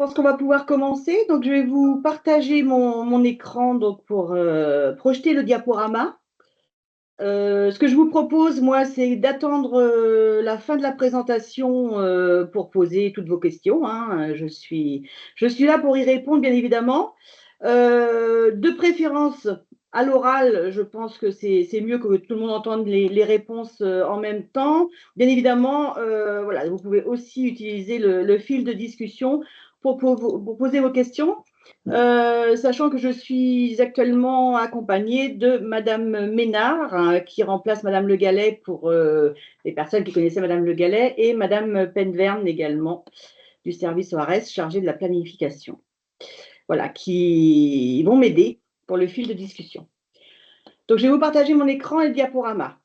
pense qu'on va pouvoir commencer. Donc, je vais vous partager mon écran donc, pour projeter le diaporama. Ce que je vous propose, moi, c'est d'attendre la fin de la présentation pour poser toutes vos questions, hein. Je suis là pour y répondre, bien évidemment. De préférence, à l'oral, je pense que c'est mieux que tout le monde entende les réponses en même temps. Bien évidemment, voilà, vous pouvez aussi utiliser le fil de discussion pour poser vos questions. Sachant que je suis actuellement accompagnée de Madame Ménard, qui remplace Madame Le Gallais pour les personnes qui connaissaient Madame Le Gallais, et Madame Penverne également, du service ORS chargé de la planification. Voilà, qui vont m'aider pour le fil de discussion. Donc, je vais vous partager mon écran et le diaporama.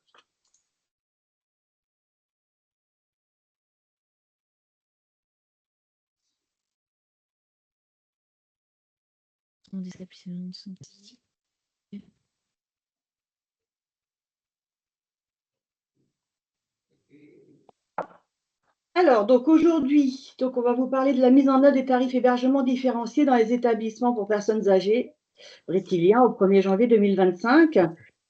Alors, donc aujourd'hui, on va vous parler de la mise en œuvre des tarifs hébergement différenciés dans les établissements pour personnes âgées brétiliens au 1er janvier 2025.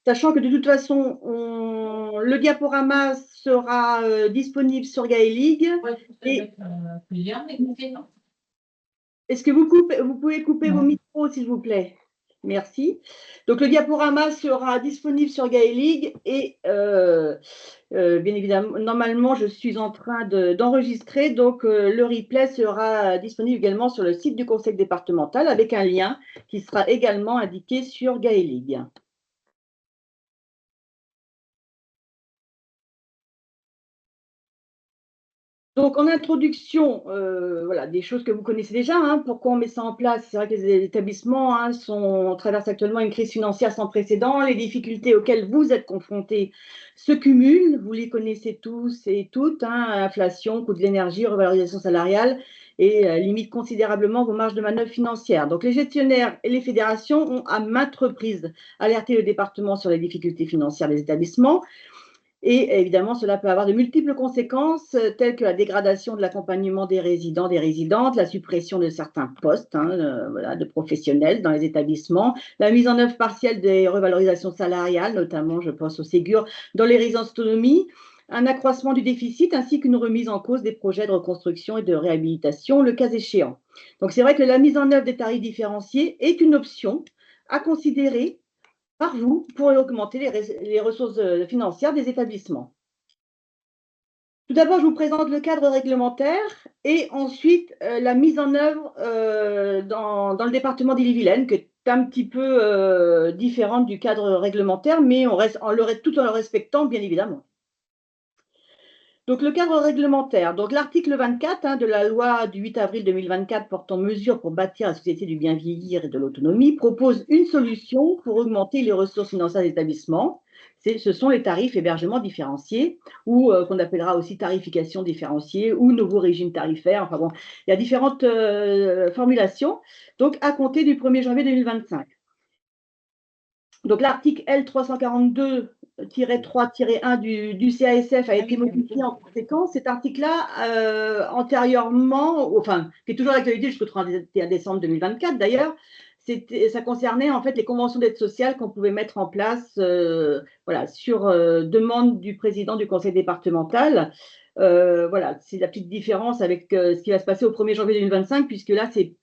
Sachant que de toute façon, le diaporama sera disponible sur Gaëlig. Est-ce que vous pouvez couper vos micros, s'il vous plaît? Merci. Donc, le diaporama sera disponible sur Gaëlig et bien évidemment, normalement, je suis en train d'enregistrer, donc le replay sera disponible également sur le site du conseil départemental avec un lien qui sera également indiqué sur Gaëlig. Donc, en introduction, voilà, des choses que vous connaissez déjà. Pourquoi on met ça en place? C'est vrai que les établissements traversent actuellement une crise financière sans précédent. Les difficultés auxquelles vous êtes confrontés se cumulent. Vous les connaissez tous et toutes. Inflation, coût de l'énergie, revalorisation salariale et limite considérablement vos marges de manœuvre financières. Donc, les gestionnaires et les fédérations ont à maintes reprises alerté le département sur les difficultés financières des établissements. Et évidemment, cela peut avoir de multiples conséquences, telles que la dégradation de l'accompagnement des résidents, des résidentes, la suppression de certains postes voilà, de professionnels dans les établissements, la mise en œuvre partielle des revalorisations salariales, notamment, je pense au Ségur, dans les résidences autonomie, un accroissement du déficit ainsi qu'une remise en cause des projets de reconstruction et de réhabilitation, le cas échéant. Donc, c'est vrai que la mise en œuvre des tarifs différenciés est une option à considérer par vous pour augmenter les ressources financières des établissements. Tout d'abord, je vous présente le cadre réglementaire et ensuite la mise en œuvre dans le département d'Ille-et-Vilaine, qui est un petit peu différente du cadre réglementaire, mais tout en le respectant, bien évidemment. Donc, le cadre réglementaire. Donc, l'article 24 de la loi du 8 avril 2024 portant mesures pour bâtir la société du bien vieillir et de l'autonomie propose une solution pour augmenter les ressources financières des établissements. Ce sont les tarifs hébergement différenciés, ou qu'on appellera aussi tarification différenciée ou nouveau régime tarifaire. Enfin bon, il y a différentes formulations. Donc, à compter du 1er janvier 2025. Donc, l'article L342-3-1 du CASF a été modifié en conséquence. Cet article-là, antérieurement, enfin, qui est toujours d'actualité jusqu'au 31 décembre 2024 d'ailleurs, ça concernait en fait les conventions d'aide sociale qu'on pouvait mettre en place voilà, sur demande du président du conseil départemental. Voilà, c'est la petite différence avec ce qui va se passer au 1er janvier 2025, puisque là, c'est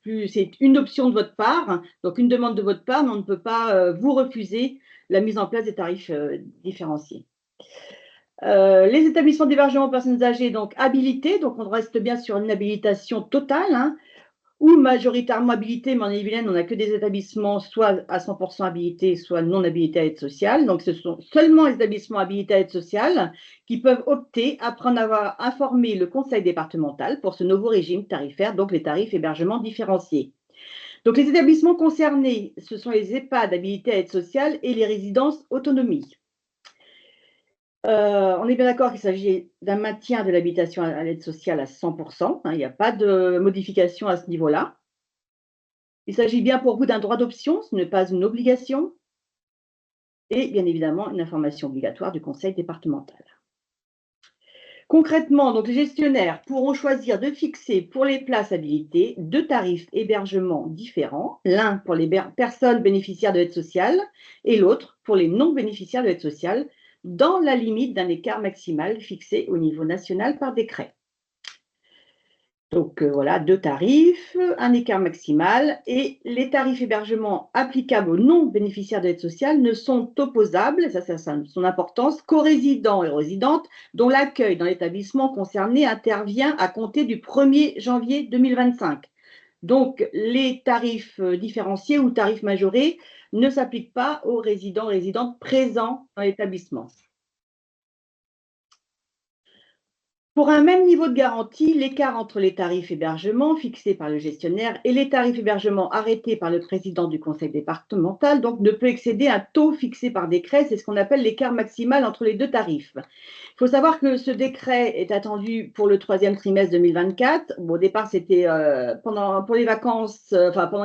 une option de votre part, donc une demande de votre part, mais on ne peut pas vous refuser la mise en place des tarifs différenciés. Les établissements d'hébergement aux personnes âgées, donc habilités, donc on reste bien sur une habilitation totale, ou majoritairement habilités, mais en Ille-et-Vilaine, on n'a que des établissements soit à 100% habilités, soit non habilités à aide sociale. Donc, ce sont seulement les établissements habilités à aide sociale qui peuvent opter après en avoir informé le conseil départemental pour ce nouveau régime tarifaire, donc les tarifs hébergement différenciés. Donc, les établissements concernés, ce sont les EHPAD habilités à aide sociale et les résidences autonomie. On est bien d'accord qu'il s'agit d'un maintien de l'habitation à l'aide sociale à 100%. Il n'y a pas de modification à ce niveau-là. Il s'agit bien pour vous d'un droit d'option, ce n'est pas une obligation. Et bien évidemment, une information obligatoire du conseil départemental. Concrètement, donc, les gestionnaires pourront choisir de fixer pour les places habilitées 2 tarifs hébergement différents, l'un pour les personnes bénéficiaires de l'aide sociale et l'autre pour les non-bénéficiaires de l'aide sociale, dans la limite d'un écart maximal fixé au niveau national par décret. Donc voilà, 2 tarifs, un écart maximal et les tarifs hébergement applicables aux non-bénéficiaires de l'aide sociale ne sont opposables, ça a son importance, qu'aux résidents et aux résidentes dont l'accueil dans l'établissement concerné intervient à compter du 1er janvier 2025. Donc les tarifs différenciés ou tarifs majorés ne s'appliquent pas aux résidents et résidentes présents dans l'établissement. Pour un même niveau de garantie, l'écart entre les tarifs hébergement fixés par le gestionnaire et les tarifs hébergement arrêtés par le président du conseil départemental donc, ne peut excéder un taux fixé par décret. C'est ce qu'on appelle l'écart maximal entre les 2 tarifs. Il faut savoir que ce décret est attendu pour le 3e trimestre 2024. Bon, au départ, c'était pendant les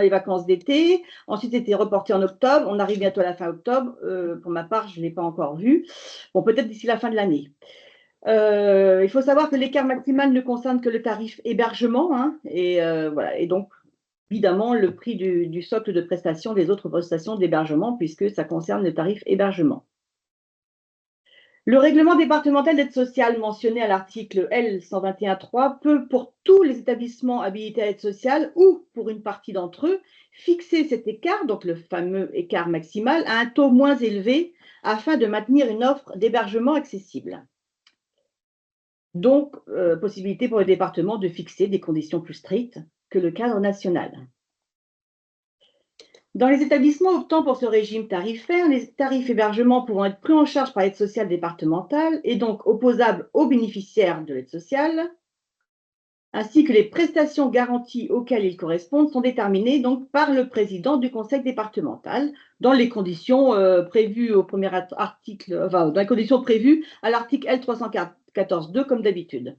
vacances d'été. Ensuite, c'était reporté en octobre. On arrive bientôt à la fin octobre. Pour ma part, je ne l'ai pas encore vu. Bon, peut-être d'ici la fin de l'année. Il faut savoir que l'écart maximal ne concerne que le tarif hébergement, hein, et voilà. Et donc, évidemment, le prix du socle de prestation des autres prestations d'hébergement, puisque ça concerne le tarif hébergement. Le règlement départemental d'aide sociale mentionné à l'article L 121.3 peut, pour tous les établissements habilités à l'aide sociale ou pour une partie d'entre eux, fixer cet écart, donc le fameux écart maximal, à un taux moins élevé afin de maintenir une offre d'hébergement accessible. Donc, possibilité pour le département de fixer des conditions plus strictes que le cadre national. Dans les établissements optant pour ce régime tarifaire, les tarifs hébergement pouvant être pris en charge par l'aide sociale départementale et donc opposables aux bénéficiaires de l'aide sociale, ainsi que les prestations garanties auxquelles ils correspondent sont déterminées donc par le président du conseil départemental dans les conditions prévues au premier article, enfin, dans les conditions prévues à l'article L 314.2 comme d'habitude.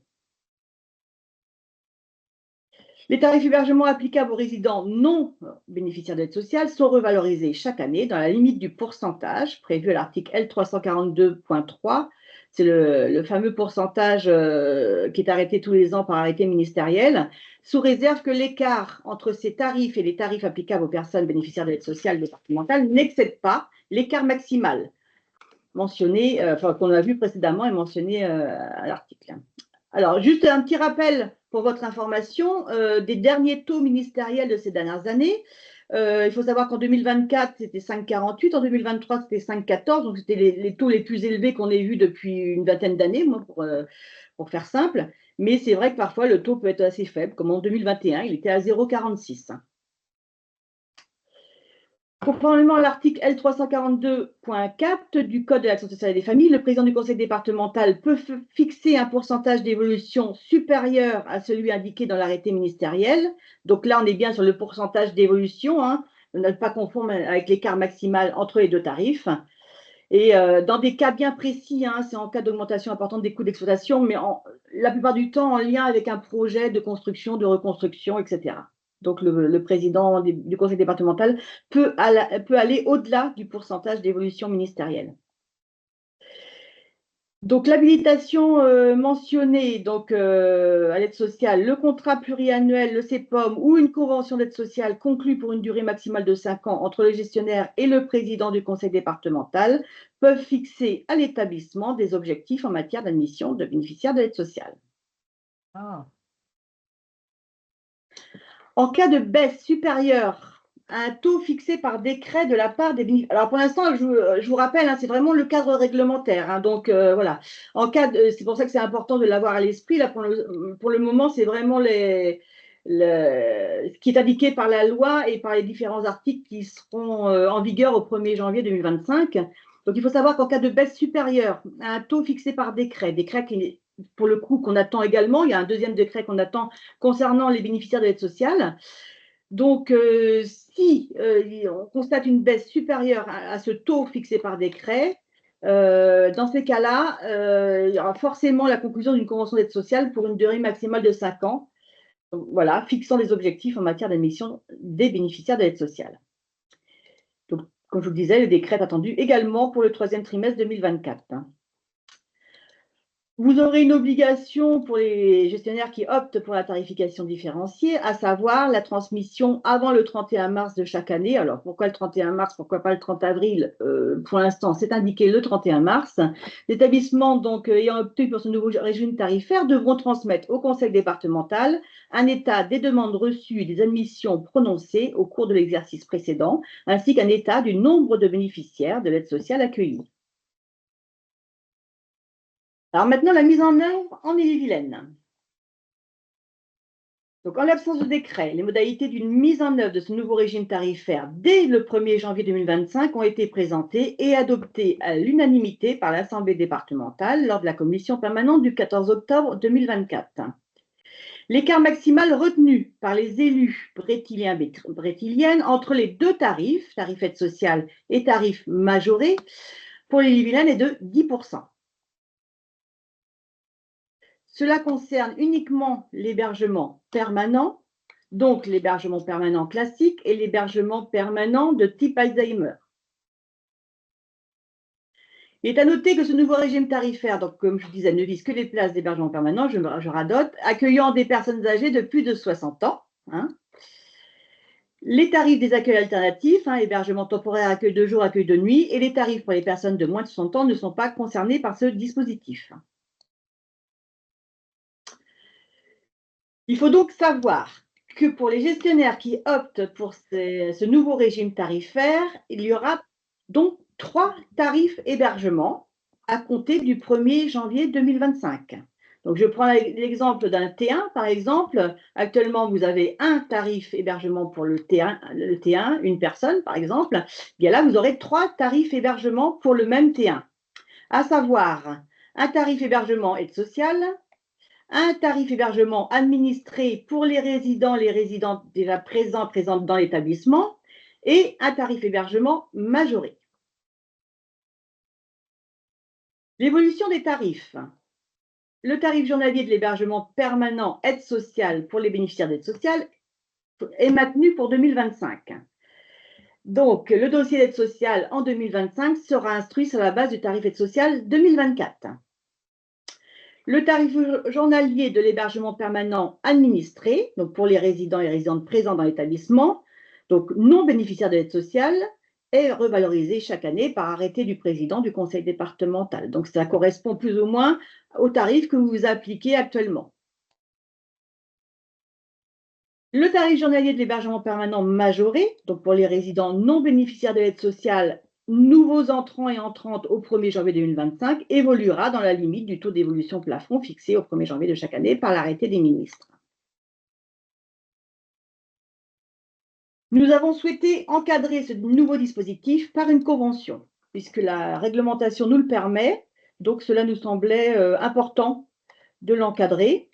Les tarifs hébergement applicables aux résidents non bénéficiaires d'aide sociale sont revalorisés chaque année dans la limite du pourcentage prévu à l'article L 342.3. C'est le fameux pourcentage qui est arrêté tous les ans par arrêté ministériel, sous réserve que l'écart entre ces tarifs et les tarifs applicables aux personnes bénéficiaires de l'aide sociale départementale n'excède pas l'écart maximal mentionné, qu'on a vu précédemment et mentionné à l'article. Alors, juste un petit rappel pour votre information des derniers taux ministériels de ces dernières années. Il faut savoir qu'en 2024, c'était 5,48, en 2023, c'était 5,14, donc c'était les taux les plus élevés qu'on ait vus depuis une vingtaine d'années, pour faire simple. Mais c'est vrai que parfois, le taux peut être assez faible, comme en 2021, il était à 0,46. Conformément à l'article L 342.4 du Code de l'action sociale et des familles, le président du conseil départemental peut fixer un pourcentage d'évolution supérieur à celui indiqué dans l'arrêté ministériel. Donc là, on est bien sur le pourcentage d'évolution, hein, ne pas confondre avec l'écart maximal entre les 2 tarifs. Et dans des cas bien précis, hein, c'est en cas d'augmentation importante des coûts d'exploitation, mais la plupart du temps en lien avec un projet de construction, de reconstruction, etc. Donc, le président du conseil départemental peut aller au-delà du pourcentage d'évolution ministérielle. Donc, l'habilitation mentionnée donc, à l'aide sociale, le contrat pluriannuel, le CEPOM ou une convention d'aide sociale conclue pour une durée maximale de 5 ans entre le gestionnaire et le président du conseil départemental peuvent fixer à l'établissement des objectifs en matière d'admission de bénéficiaires de l'aide sociale. Ah. En cas de baisse supérieure à un taux fixé par décret de la part des bénéficiaires. Alors pour l'instant, je vous rappelle, hein, c'est vraiment le cadre réglementaire. Hein, donc voilà. C'est pour ça que c'est important de l'avoir à l'esprit. Là, pour le moment, c'est vraiment ce qui est indiqué par la loi et par les différents articles qui seront en vigueur au 1er janvier 2025. Donc il faut savoir qu'en cas de baisse supérieure à un taux fixé par décret qui pour le coup, qu'on attend également. Il y a un deuxième décret qu'on attend concernant les bénéficiaires de l'aide sociale. Donc, si on constate une baisse supérieure à ce taux fixé par décret, dans ces cas-là, il y aura forcément la conclusion d'une convention d'aide sociale pour une durée maximale de 5 ans. Donc, voilà, fixant des objectifs en matière d'admission des bénéficiaires de l'aide sociale. Donc, comme je vous le disais, le décret est attendu également pour le 3e trimestre 2024. Vous aurez une obligation pour les gestionnaires qui optent pour la tarification différenciée, à savoir la transmission avant le 31 mars de chaque année. Alors, pourquoi le 31 mars? Pourquoi pas le 30 avril? Pour l'instant, c'est indiqué le 31 mars. Les établissements donc, ayant opté pour ce nouveau régime tarifaire devront transmettre au conseil départemental un état des demandes reçues et des admissions prononcées au cours de l'exercice précédent, ainsi qu'un état du nombre de bénéficiaires de l'aide sociale accueillis. Alors maintenant, la mise en œuvre en Ille-et-Vilaine. Donc, en l'absence de décret, les modalités d'une mise en œuvre de ce nouveau régime tarifaire dès le 1er janvier 2025 ont été présentées et adoptées à l'unanimité par l'Assemblée départementale lors de la commission permanente du 14 octobre 2024. L'écart maximal retenu par les élus brétiliennes entre les deux tarifs, tarif aide sociale et tarif majoré, pour l'Ille-et-Vilaine est de 10%. Cela concerne uniquement l'hébergement permanent, donc l'hébergement permanent classique et l'hébergement permanent de type Alzheimer. Il est à noter que ce nouveau régime tarifaire, donc comme je disais, ne vise que les places d'hébergement permanent, je radote, accueillant des personnes âgées de plus de 60 ans. Les tarifs des accueils alternatifs, hébergement temporaire, accueil de jour, accueil de nuit, et les tarifs pour les personnes de moins de 60 ans ne sont pas concernés par ce dispositif. Il faut donc savoir que pour les gestionnaires qui optent pour ce nouveau régime tarifaire, il y aura donc 3 tarifs hébergement à compter du 1er janvier 2025. Donc, je prends l'exemple d'un T1, par exemple. Actuellement, vous avez un tarif hébergement pour le T1, une personne, par exemple. Bien là, vous aurez 3 tarifs hébergement pour le même T1, à savoir un tarif hébergement aide sociale, un tarif hébergement administré pour les résidents déjà présentes dans l'établissement et un tarif hébergement majoré. L'évolution des tarifs. Le tarif journalier de l'hébergement permanent aide sociale pour les bénéficiaires d'aide sociale est maintenu pour 2025. Donc, le dossier d'aide sociale en 2025 sera instruit sur la base du tarif aide sociale 2024. Le tarif journalier de l'hébergement permanent administré, donc pour les résidents et résidentes présents dans l'établissement, donc non bénéficiaires de l'aide sociale, est revalorisé chaque année par arrêté du président du conseil départemental. Donc, ça correspond plus ou moins au tarif que vous appliquez actuellement. Le tarif journalier de l'hébergement permanent majoré, donc pour les résidents non bénéficiaires de l'aide sociale, nouveaux entrants et entrantes au 1er janvier 2025, évoluera dans la limite du taux d'évolution plafond fixé au 1er janvier de chaque année par l'arrêté des ministres. Nous avons souhaité encadrer ce nouveau dispositif par une convention, puisque la réglementation nous le permet, donc cela nous semblait important de l'encadrer.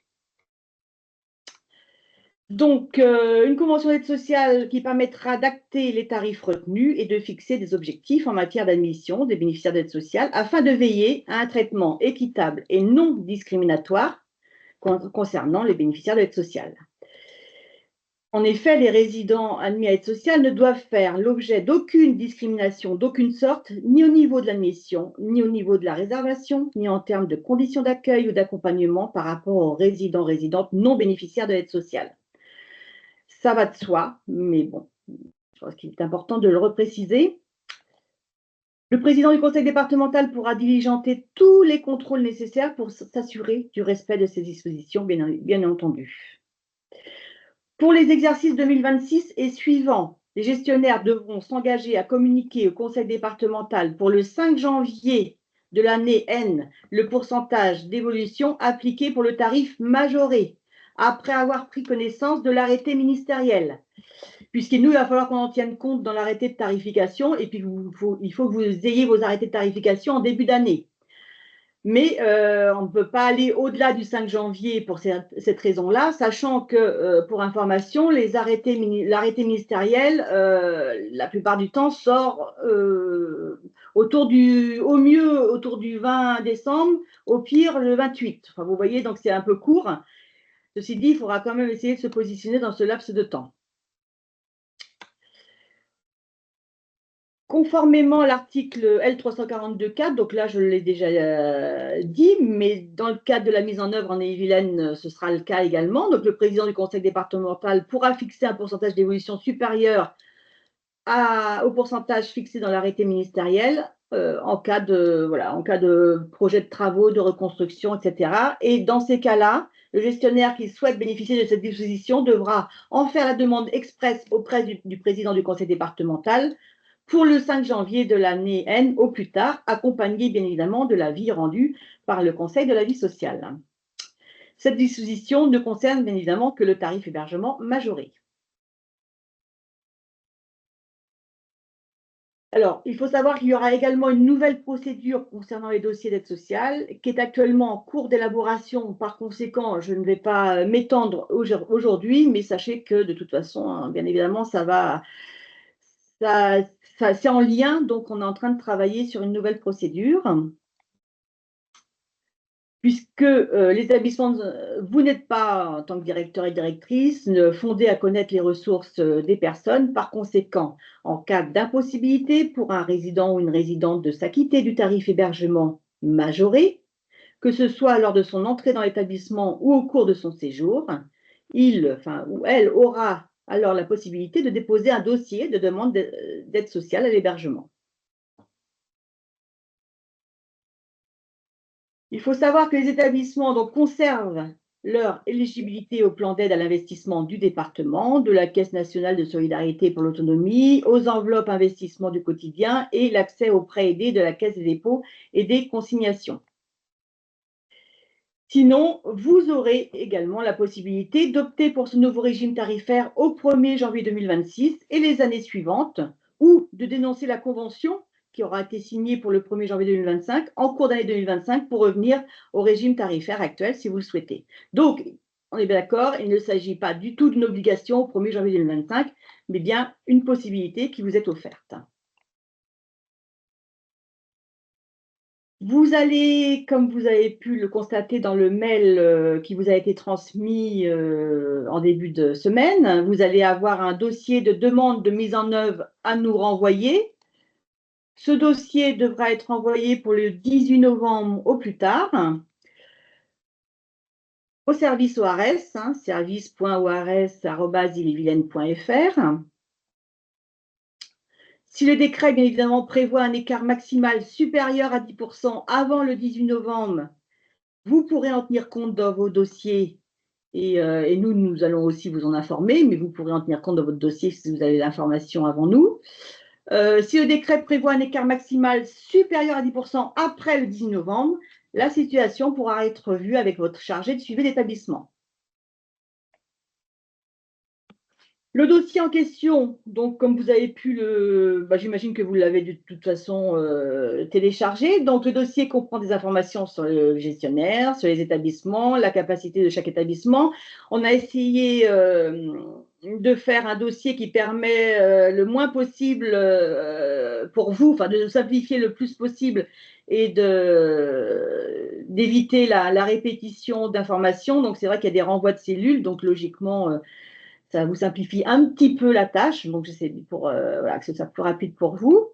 Donc, une convention d'aide sociale qui permettra d'acter les tarifs retenus et de fixer des objectifs en matière d'admission des bénéficiaires d'aide sociale afin de veiller à un traitement équitable et non discriminatoire concernant les bénéficiaires de l'aide sociale. En effet, les résidents admis à aide sociale ne doivent faire l'objet d'aucune discrimination d'aucune sorte, ni au niveau de l'admission, ni au niveau de la réservation, ni en termes de conditions d'accueil ou d'accompagnement par rapport aux résidents/résidentes non bénéficiaires de l'aide sociale. Ça va de soi, mais bon, je pense qu'il est important de le repréciser. Le président du conseil départemental pourra diligenter tous les contrôles nécessaires pour s'assurer du respect de ces dispositions, bien entendu. Pour les exercices 2026 et suivants, les gestionnaires devront s'engager à communiquer au conseil départemental pour le 5 janvier de l'année N le pourcentage d'évolution appliqué pour le tarif majoré, après avoir pris connaissance de l'arrêté ministériel. Puisqu'il nous, il va falloir qu'on en tienne compte dans l'arrêté de tarification, et puis il faut que vous ayez vos arrêtés de tarification en début d'année. Mais on ne peut pas aller au-delà du 5 janvier pour cette raison-là, sachant que, pour information, l'arrêté ministériel, la plupart du temps, sort au mieux autour du 20 décembre, au pire le 28. Enfin, vous voyez, donc c'est un peu court. Ceci dit, il faudra quand même essayer de se positionner dans ce laps de temps. conformément à l'article L342.4, donc là je l'ai déjà dit, mais dans le cadre de la mise en œuvre en Ille-et-Vilaine, ce sera le cas également. Donc le président du conseil départemental pourra fixer un pourcentage d'évolution supérieur au pourcentage fixé dans l'arrêté ministériel en cas de projet de travaux, de reconstruction, etc. Et dans ces cas-là, le gestionnaire qui souhaite bénéficier de cette disposition devra en faire la demande expresse auprès du président du conseil départemental pour le 5 janvier de l'année N au plus tard, accompagné bien évidemment de l'avis rendu par le conseil de la vie sociale. Cette disposition ne concerne bien évidemment que le tarif hébergement majoré. Alors, il faut savoir qu'il y aura également une nouvelle procédure concernant les dossiers d'aide sociale qui est actuellement en cours d'élaboration. Par conséquent, je ne vais pas m'étendre aujourd'hui, mais sachez que de toute façon, hein, bien évidemment, c'est en lien, donc on est en train de travailler sur une nouvelle procédure. Puisque les établissements, vous n'êtes pas, en tant que directeur et directrice, fondés à connaître les ressources des personnes. Par conséquent, en cas d'impossibilité pour un résident ou une résidente de s'acquitter du tarif hébergement majoré, que ce soit lors de son entrée dans l'établissement ou au cours de son séjour, il ou elle aura alors la possibilité de déposer un dossier de demande d'aide sociale à l'hébergement. Il faut savoir que les établissements donc, conservent leur éligibilité au plan d'aide à l'investissement du département, de la Caisse nationale de solidarité pour l'autonomie, aux enveloppes investissement du quotidien et l'accès aux prêts aidés de la Caisse des dépôts et des consignations. Sinon, vous aurez également la possibilité d'opter pour ce nouveau régime tarifaire au 1er janvier 2026 et les années suivantes, ou de dénoncer la convention qui aura été signée pour le 1er janvier 2025 en cours d'année 2025 pour revenir au régime tarifaire actuel si vous le souhaitez. Donc, on est bien d'accord, il ne s'agit pas du tout d'une obligation au 1er janvier 2025, mais bien une possibilité qui vous est offerte. Vous allez, comme vous avez pu le constater dans le mail qui vous a été transmis en début de semaine, vous allez avoir un dossier de demande de mise en œuvre à nous renvoyer. Ce dossier devra être envoyé pour le 18 novembre au plus tard au service OARES, service.oars@ille-et-vilaine.fr. Si le décret, bien évidemment, prévoit un écart maximal supérieur à 10% avant le 18 novembre, vous pourrez en tenir compte dans vos dossiers et nous allons aussi vous en informer, mais vous pourrez en tenir compte dans votre dossier si vous avez l'information avant nous. Si le décret prévoit un écart maximal supérieur à 10% après le 10 novembre, la situation pourra être vue avec votre chargé de suivi d'établissement. Le dossier en question, donc comme vous avez pu j'imagine que vous l'avez de toute façon téléchargé. Donc le dossier comprend des informations sur le gestionnaire, sur les établissements, la capacité de chaque établissement. On a essayé de faire un dossier qui permet le moins possible pour vous, de simplifier le plus possible et d'éviter la répétition d'informations. Donc c'est vrai qu'il y a des renvois de cellules, donc logiquement ça vous simplifie un petit peu la tâche, donc j'essaie pour que ce soit plus rapide pour vous.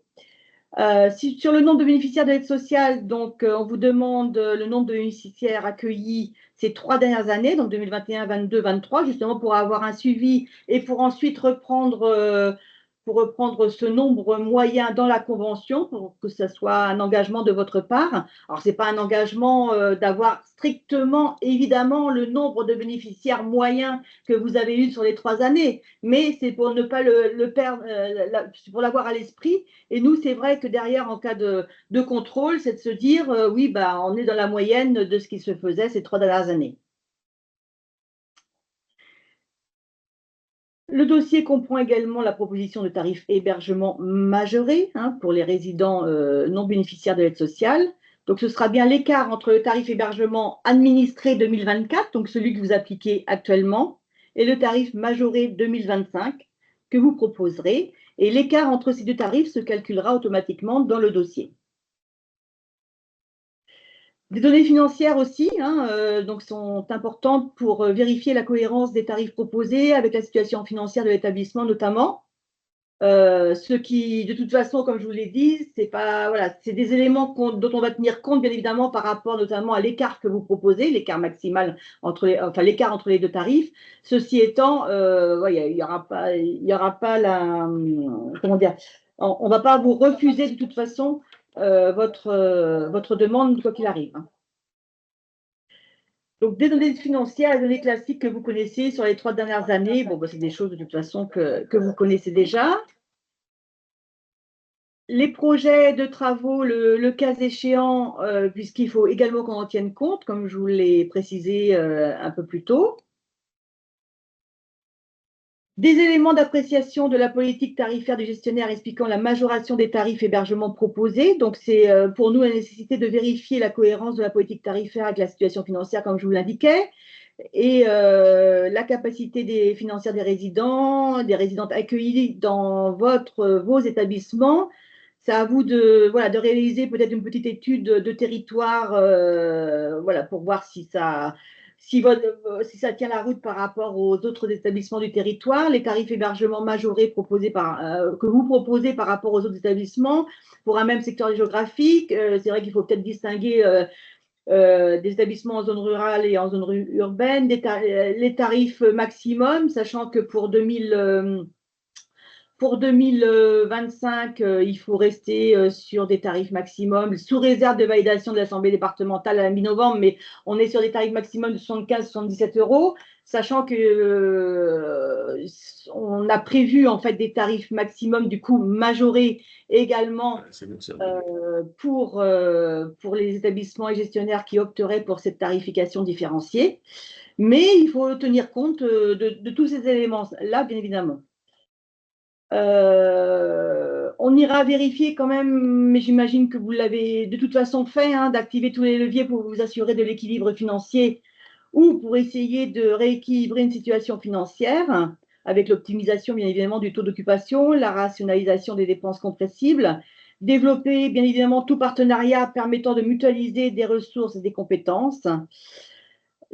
Sur le nombre de bénéficiaires de l'aide sociale, donc on vous demande le nombre de bénéficiaires accueillis ces 3 dernières années, donc 2021, 22, 23, justement pour avoir un suivi et pour ensuite reprendre ce nombre moyen dans la convention pour que ce soit un engagement de votre part. Alors, ce n'est pas un engagement d'avoir strictement, évidemment, le nombre de bénéficiaires moyens que vous avez eu sur les 3 années, mais c'est pour ne pas le perdre, pour l'avoir à l'esprit. Et nous, c'est vrai que derrière, en cas de contrôle, c'est de se dire, oui, on est dans la moyenne de ce qui se faisait ces 3 dernières années. Le dossier comprend également la proposition de tarif hébergement majoré pour les résidents non bénéficiaires de l'aide sociale. Donc, ce sera bien l'écart entre le tarif hébergement administré 2024, donc celui que vous appliquez actuellement, et le tarif majoré 2025 que vous proposerez. Et l'écart entre ces deux tarifs se calculera automatiquement dans le dossier. Des données financières aussi donc sont importantes pour vérifier la cohérence des tarifs proposés avec la situation financière de l'établissement notamment. Ce qui, de toute façon, comme je vous l'ai dit, c'est pas, voilà, c'est des éléments dont on va tenir compte, bien évidemment, par rapport notamment à l'écart que vous proposez, l'écart maximal entre enfin, l'écart entre les deux tarifs. Ceci étant, ouais, il y aura pas la, comment dire, on va pas vous refuser de toute façon votre demande, quoi qu'il arrive. Donc, des données financières, les données classiques que vous connaissez sur les 3 dernières années, bon, bah, c'est des choses de toute façon que vous connaissez déjà. Les projets de travaux, le cas échéant, puisqu'il faut également qu'on en tienne compte, comme je vous l'ai précisé un peu plus tôt. Des éléments d'appréciation de la politique tarifaire du gestionnaire expliquant la majoration des tarifs hébergement proposés. Donc, c'est pour nous la nécessité de vérifier la cohérence de la politique tarifaire avec la situation financière, comme je vous l'indiquais, et la capacité financière des résidentes accueillies dans vos établissements. C'est à vous de, voilà, de réaliser peut-être une petite étude de territoire voilà, pour voir si ça, si ça tient la route par rapport aux autres établissements du territoire. Les tarifs hébergement majorés que vous proposez par rapport aux autres établissements pour un même secteur géographique. C'est vrai qu'il faut peut-être distinguer des établissements en zone rurale et en zone urbaine, les tarifs maximum, sachant que pour 2025, il faut rester sur des tarifs maximums, sous réserve de validation de l'Assemblée départementale à la mi-novembre, mais on est sur des tarifs maximums de 75-77 euros, sachant que on a prévu en fait des tarifs maximums du coup majorés également pour les établissements et gestionnaires qui opteraient pour cette tarification différenciée. Mais il faut tenir compte de tous ces éléments-là, bien évidemment. On ira vérifier quand même, mais j'imagine que vous l'avez de toute façon fait, hein, d'activer tous les leviers pour vous assurer de l'équilibre financier ou pour essayer de rééquilibrer une situation financière avec l'optimisation bien évidemment du taux d'occupation, la rationalisation des dépenses compressibles, développer bien évidemment tout partenariat permettant de mutualiser des ressources et des compétences.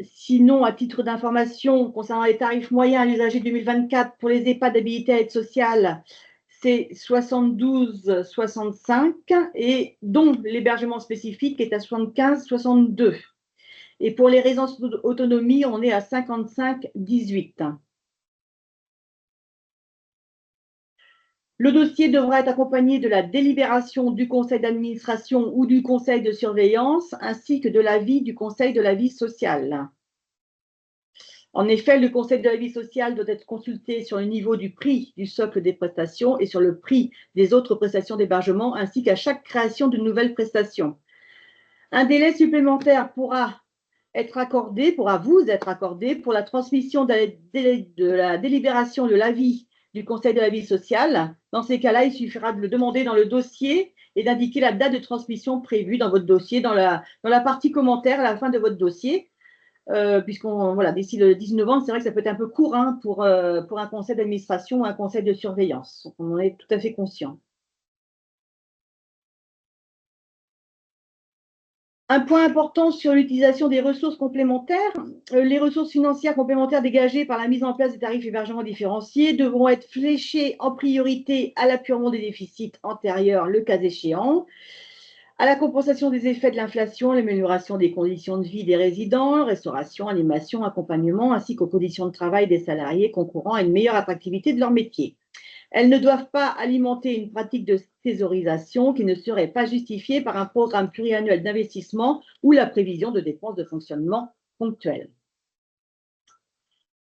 Sinon, à titre d'information, concernant les tarifs moyens à l'usager 2024 pour les EHPAD habilités à aide sociale, c'est 72,65 et dont l'hébergement spécifique est à 75,62. Et pour les résidences autonomie, on est à 55,18. Le dossier devra être accompagné de la délibération du conseil d'administration ou du conseil de surveillance, ainsi que de l'avis du conseil de la vie sociale. En effet, le conseil de la vie sociale doit être consulté sur le niveau du prix du socle des prestations et sur le prix des autres prestations d'hébergement, ainsi qu'à chaque création de nouvelles prestations. Un délai supplémentaire pourra vous être accordé pour la transmission de la délibération de l'avis du conseil de la vie sociale. Dans ces cas-là, il suffira de le demander dans le dossier et d'indiquer la date de transmission prévue dans votre dossier, dans la partie commentaire à la fin de votre dossier. Voilà, d'ici le 18 novembre, c'est vrai que ça peut être un peu court hein, pour un conseil d'administration ou un conseil de surveillance. On en est tout à fait conscient. Un point important sur l'utilisation des ressources complémentaires. Les ressources financières complémentaires dégagées par la mise en place des tarifs hébergement différenciés devront être fléchées en priorité à l'appurement des déficits antérieurs, le cas échéant, à la compensation des effets de l'inflation, l'amélioration des conditions de vie des résidents, restauration, animation, accompagnement, ainsi qu'aux conditions de travail des salariés concourant à une meilleure attractivité de leur métier. Elles ne doivent pas alimenter une pratique de thésaurisation qui ne serait pas justifiée par un programme pluriannuel d'investissement ou la prévision de dépenses de fonctionnement ponctuelles.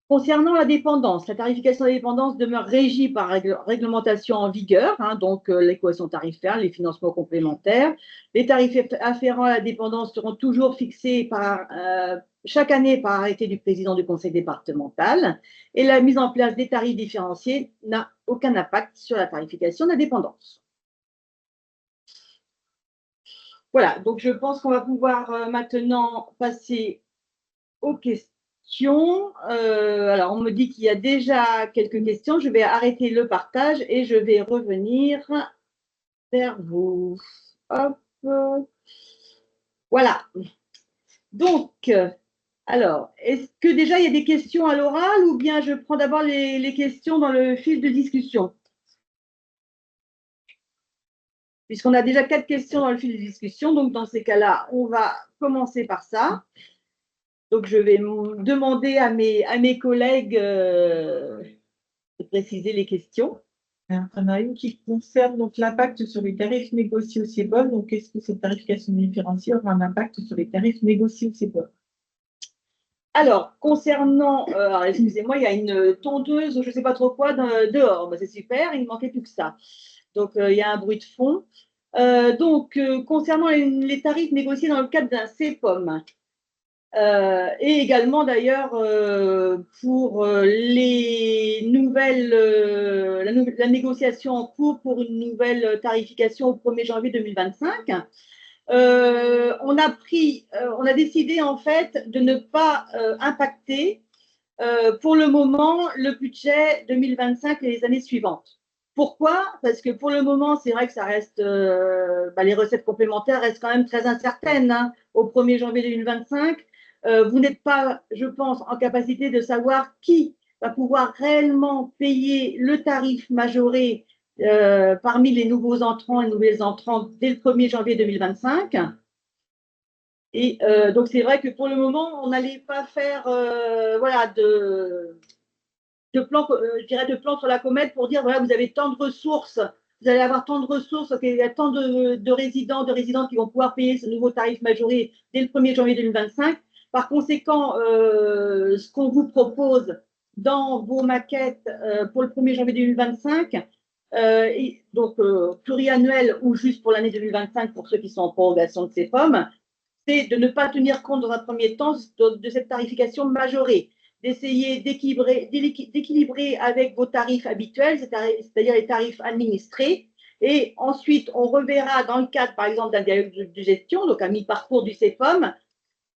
Concernant la dépendance, la tarification de la dépendance demeure régie par réglementation en vigueur, hein, donc l'équation tarifaire, les financements complémentaires. Les tarifs afférents à la dépendance seront toujours fixés chaque année par arrêté du président du conseil départemental et la mise en place des tarifs différenciés n'a aucun impact sur la tarification de la dépendance. Voilà, donc je pense qu'on va pouvoir maintenant passer aux questions. Alors, on me dit qu'il y a déjà quelques questions. Je vais arrêter le partage et je vais revenir vers vous. Hop. Voilà. Donc, alors, est-ce que déjà il y a des questions à l'oral ou bien je prends d'abord les questions dans le fil de discussion? puisqu'on a déjà 4 questions dans le fil de discussion. Donc, dans ces cas-là, on va commencer par ça. Donc, je vais demander à mes collègues de préciser les questions. Alors, il y en a une qui concerne donc l'impact sur les tarifs négociés au CEPOM. Donc, est-ce que cette tarification différenciée aura un impact sur les tarifs négociés au CEPOM? Alors, concernant, excusez-moi, il y a une tondeuse ou je ne sais pas trop quoi dehors. C'est super, il ne manquait plus que ça. Donc, il y a un bruit de fond. Concernant les tarifs négociés dans le cadre d'un CEPOM, et également d'ailleurs pour les nouvelles, la négociation en cours pour une nouvelle tarification au 1er janvier 2025, on a décidé en fait de ne pas impacter pour le moment le budget 2025 et les années suivantes. Pourquoi? Parce que pour le moment, c'est vrai que ça reste, les recettes complémentaires restent quand même très incertaines hein, au 1er janvier 2025. Vous n'êtes pas, je pense, en capacité de savoir qui va pouvoir réellement payer le tarif majoré parmi les nouveaux entrants et nouvelles entrantes dès le 1er janvier 2025. Et donc, c'est vrai que pour le moment, on n'allait pas faire de plan, je dirais de plan sur la comète pour dire voilà, vous avez tant de ressources, vous allez avoir tant de ressources, il y a tant de résidents, de résidentes qui vont pouvoir payer ce nouveau tarif majoré dès le 1er janvier 2025. Par conséquent, ce qu'on vous propose dans vos maquettes pour le 1er janvier 2025, pluriannuel ou juste pour l'année 2025 pour ceux qui sont en prorogation de ces pommes, c'est de ne pas tenir compte dans un premier temps de cette tarification majorée, d'essayer d'équilibrer avec vos tarifs habituels, c'est-à-dire les tarifs administrés. Et ensuite, on reverra dans le cadre, par exemple, d'un dialogue de gestion, donc à mi-parcours du CEPOM,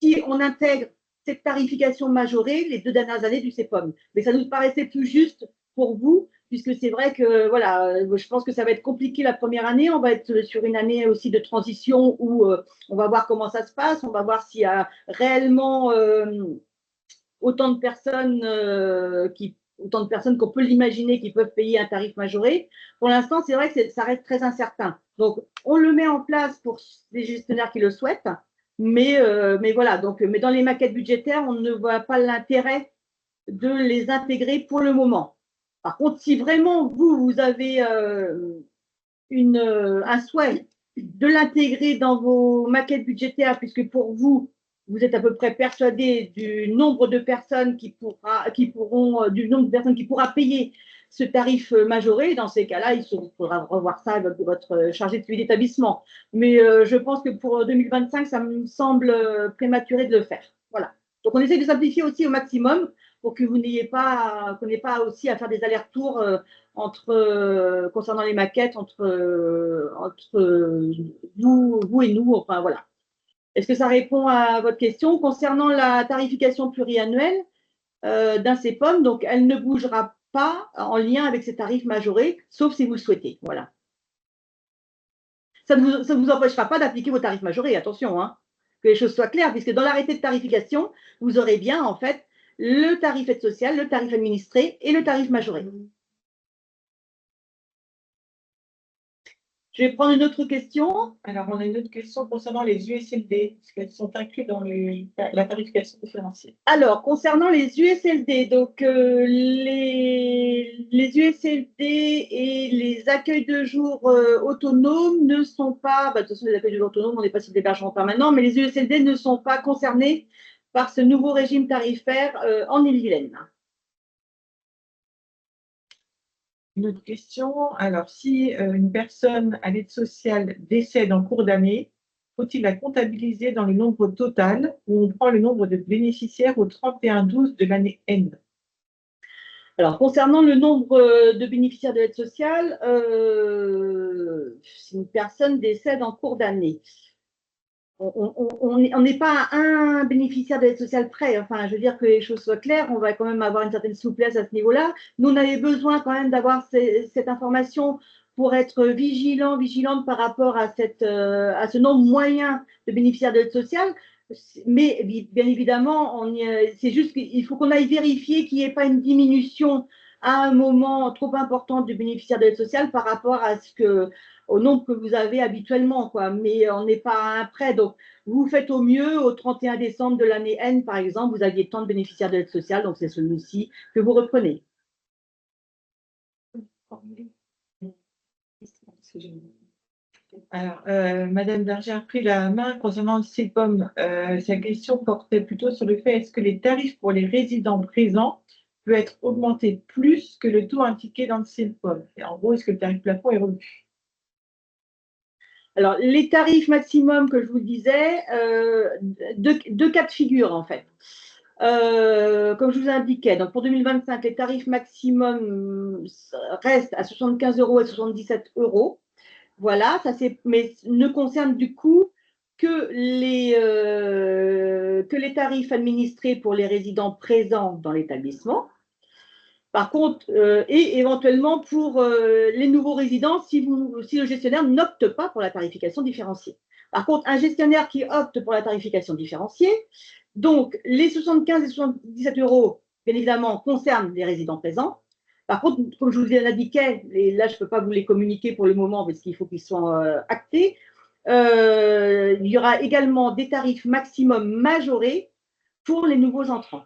si on intègre cette tarification majorée les 2 dernières années du CEPOM. Mais ça nous paraissait plus juste pour vous, puisque c'est vrai que voilà, je pense que ça va être compliqué la première année. On va être sur une année aussi de transition où on va voir comment ça se passe. On va voir s'il y a réellement autant de personnes qu'on peut l'imaginer qui peuvent payer un tarif majoré. Pour l'instant, c'est vrai que ça reste très incertain. Donc, on le met en place pour les gestionnaires qui le souhaitent. Mais voilà, donc, mais dans les maquettes budgétaires, on ne voit pas l'intérêt de les intégrer pour le moment. Par contre, si vraiment vous avez un souhait de l'intégrer dans vos maquettes budgétaires, puisque pour vous, vous êtes à peu près persuadé du nombre de personnes qui pourra payer ce tarif majoré. Dans ces cas-là, il faudra revoir ça avec votre chargé de suivi d'établissement. Mais je pense que pour 2025, ça me semble prématuré de le faire. Voilà. Donc, on essaie de simplifier aussi au maximum pour que vous n'ayez pas, qu'on n'ait pas aussi à faire des allers-retours concernant les maquettes entre vous et nous. Enfin, voilà. Est-ce que ça répond à votre question? Concernant la tarification pluriannuelle d'un CEPOM, donc elle ne bougera pas en lien avec ces tarifs majorés, sauf si vous le souhaitez. Voilà. Ça ne vous empêchera pas d'appliquer vos tarifs majorés, attention, hein, que les choses soient claires, puisque dans l'arrêté de tarification, vous aurez bien en fait le tarif aide sociale, le tarif administré et le tarif majoré. Je vais prendre une autre question. Alors, on a une autre question concernant les USLD. Est-ce qu'elles sont incluses dans la tarification différenciée? Alors, concernant les USLD, donc les USLD et les accueils de jour autonomes ne sont pas, de toute façon, les accueils de jour autonomes, on n'est pas sur l'hébergement permanent, mais les USLD ne sont pas concernés par ce nouveau régime tarifaire en Ille-et-Vilaine. Une autre question. Alors, si une personne à l'aide sociale décède en cours d'année, faut-il la comptabiliser dans le nombre total ou on prend le nombre de bénéficiaires au 31/12 de l'année N? Alors, concernant le nombre de bénéficiaires de l'aide sociale, si une personne décède en cours d'année, on n'est pas à un bénéficiaire de l'aide sociale près. Enfin, je veux dire que les choses soient claires, on va quand même avoir une certaine souplesse à ce niveau-là. Nous, on avait besoin quand même d'avoir cette information pour être vigilante par rapport à ce nombre moyen de bénéficiaires de l'aide sociale. Mais bien évidemment, c'est juste qu'il faut qu'on aille vérifier qu'il n'y ait pas une diminution à un moment trop important du bénéficiaire de l'aide sociale par rapport au nombre que vous avez habituellement, quoi. Mais on n'est pas à un prêt. Donc, vous faites au mieux au 31 décembre de l'année N, par exemple, vous aviez tant de bénéficiaires de l'aide sociale, donc c'est celui-ci que vous reprenez. Alors, Madame Berger a pris la main concernant le CEPOM. Sa question portait plutôt sur le fait est-ce que les tarifs pour les résidents présents peuvent être augmentés plus que le taux indiqué dans le CEPOM? Et en gros, est-ce que le tarif plafond est revu? Alors, les tarifs maximum que je vous disais, deux cas de figure en fait. Comme je vous indiquais, donc pour 2025, les tarifs maximum restent à 75 € et 77 €. Voilà, ça mais ne concerne du coup que les tarifs administrés pour les résidents présents dans l'établissement. Par contre, et éventuellement pour les nouveaux résidents, si le gestionnaire n'opte pas pour la tarification différenciée. Par contre, un gestionnaire qui opte pour la tarification différenciée, donc les 75 et 77 €, bien évidemment, concernent les résidents présents. Par contre, comme je vous l'indiquais, là, je ne peux pas vous les communiquer pour le moment parce qu'il faut qu'ils soient actés. Il y aura également des tarifs maximum majorés pour les nouveaux entrants.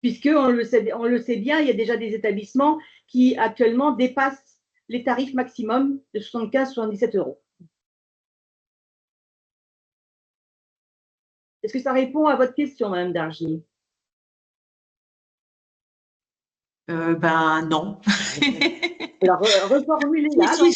Puisqu'on le sait bien, il y a déjà des établissements qui actuellement dépassent les tarifs maximum de 75-77 €. Est-ce que ça répond à votre question, Madame Dargy? Ben non. Alors, reformulez-la. Si,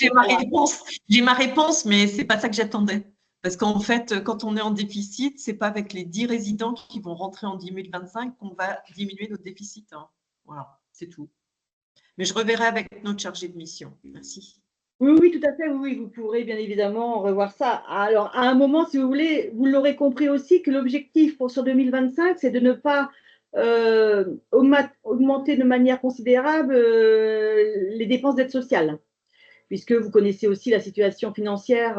j'ai ma réponse, mais c'est pas ça que j'attendais. Parce qu'en fait, quand on est en déficit, c'est pas avec les 10 résidents qui vont rentrer en 2025 qu'on va diminuer notre déficit, hein. Voilà, c'est tout. Mais je reverrai avec notre chargé de mission. Merci. Oui, oui, tout à fait. Oui, vous pourrez bien évidemment revoir ça. Alors, à un moment, si vous voulez, vous l'aurez compris aussi que l'objectif sur 2025, c'est de ne pas augmenter de manière considérable les dépenses d'aide sociale, puisque vous connaissez aussi la situation financière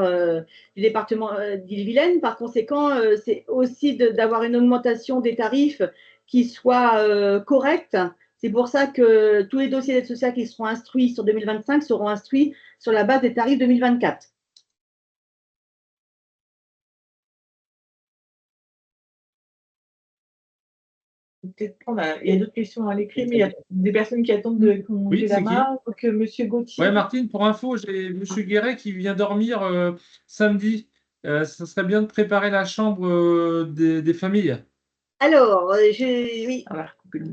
du département d'Ille-et-Vilaine. Par conséquent, c'est aussi d'avoir une augmentation des tarifs qui soit correcte. C'est pour ça que tous les dossiers d'aide sociale qui seront instruits sur 2025 seront instruits sur la base des tarifs 2024. Il y a d'autres questions à l'écrit, mais il y a des personnes qui attendent de lever la main. Donc, Monsieur Gauthier. Oui, Martine, pour info, j'ai Monsieur Guéret qui vient dormir samedi. Ça serait bien de préparer la chambre des familles. Alors, oui.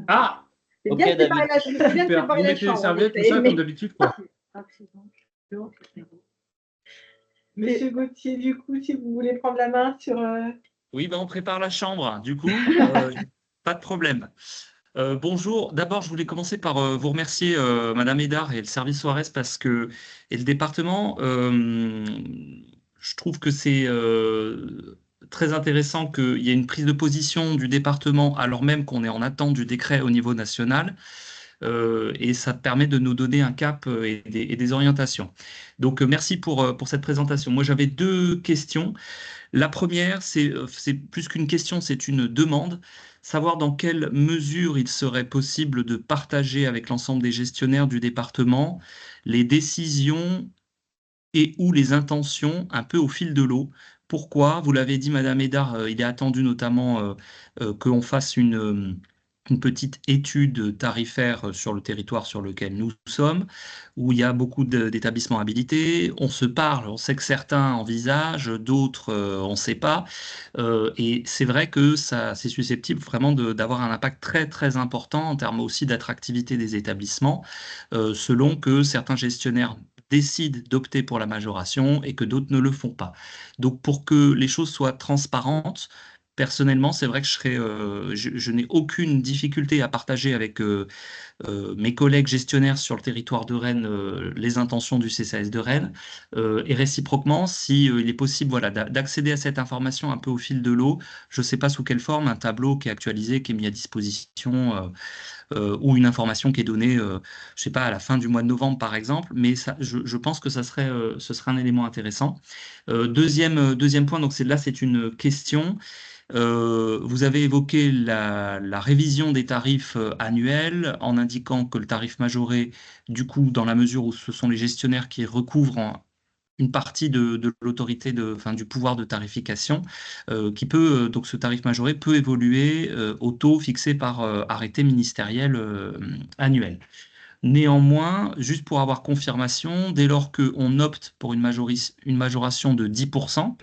Ah, C'est bien de préparer la chambre. super. Vous mettez les serviettes, tout ça, comme d'habitude, quoi. Monsieur Gauthier, du coup, si vous voulez prendre la main sur… Oui, ben on prépare la chambre, du coup, pas de problème. Bonjour, d'abord je voulais commencer par vous remercier Madame Hédard et le service Soares parce que, et le département, je trouve que c'est très intéressant qu'il y ait une prise de position du département alors même qu'on est en attente du décret au niveau national. Et ça permet de nous donner un cap et des orientations. Donc merci pour cette présentation. Moi j'avais deux questions. La première, c'est plus qu'une question, c'est une demande, savoir dans quelle mesure il serait possible de partager avec l'ensemble des gestionnaires du département les décisions et ou les intentions un peu au fil de l'eau. Pourquoi? Vous l'avez dit, Madame Hédard, il est attendu notamment qu'on fasse une petite étude tarifaire sur le territoire sur lequel nous sommes, où il y a beaucoup d'établissements habilités. On se parle, on sait que certains envisagent, d'autres on ne sait pas. Et c'est vrai que c'est susceptible vraiment d'avoir un impact très très important en termes aussi d'attractivité des établissements, selon que certains gestionnaires décident d'opter pour la majoration et que d'autres ne le font pas. Donc pour que les choses soient transparentes, personnellement, c'est vrai que je n'ai aucune difficulté à partager avec mes collègues gestionnaires sur le territoire de Rennes les intentions du CCAS de Rennes. Et réciproquement, si il est possible voilà, d'accéder à cette information un peu au fil de l'eau, je ne sais pas sous quelle forme, un tableau qui est actualisé, qui est mis à disposition ou une information qui est donnée, je ne sais pas, à la fin du mois de novembre, par exemple, mais ça, je pense que ce serait un élément intéressant. Deuxième point, donc c'est une question. Vous avez évoqué la révision des tarifs annuels en indiquant que le tarif majoré, du coup, dans la mesure où ce sont les gestionnaires qui recouvrent une partie de l'autorité, enfin, du pouvoir de tarification, donc ce tarif majoré peut évoluer au taux fixé par arrêté ministériel annuel. Néanmoins, juste pour avoir confirmation, dès lors qu'on opte pour une majoration de 10%,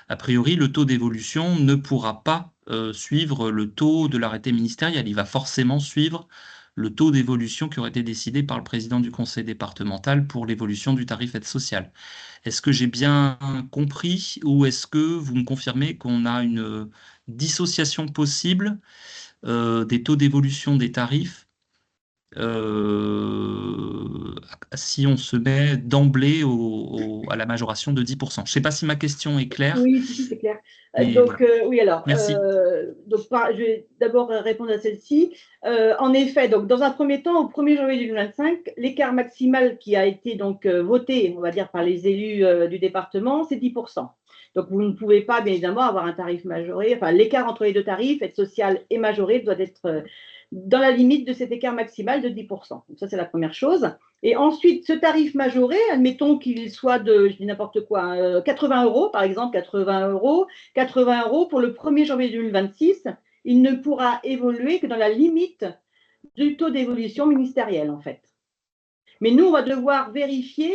a priori, le taux d'évolution ne pourra pas suivre le taux de l'arrêté ministériel. Il va forcément suivre le taux d'évolution qui aurait été décidé par le président du conseil départemental pour l'évolution du tarif aide sociale. Est-ce que j'ai bien compris ou est-ce que vous me confirmez qu'on a une dissociation possible des taux d'évolution des tarifs si on se met d'emblée à la majoration de 10%? Je ne sais pas si ma question est claire. Oui, si, c'est clair. Mais Donc, voilà. oui, alors, Merci. je vais d'abord répondre à celle-ci. En effet, donc, dans un premier temps, au 1er janvier 2025, l'écart maximal qui a été donc voté, on va dire, par les élus du département, c'est 10%. Donc, vous ne pouvez pas, bien évidemment, avoir un tarif majoré. Enfin, l'écart entre les deux tarifs, aide sociale et majoré, doit être dans la limite de cet écart maximal de 10%. Donc, ça, c'est la première chose. Et ensuite, ce tarif majoré, admettons qu'il soit de, je dis n'importe quoi, 80 euros, par exemple, 80 euros pour le 1er janvier 2026, il ne pourra évoluer que dans la limite du taux d'évolution ministériel, en fait. Mais nous, on va devoir vérifier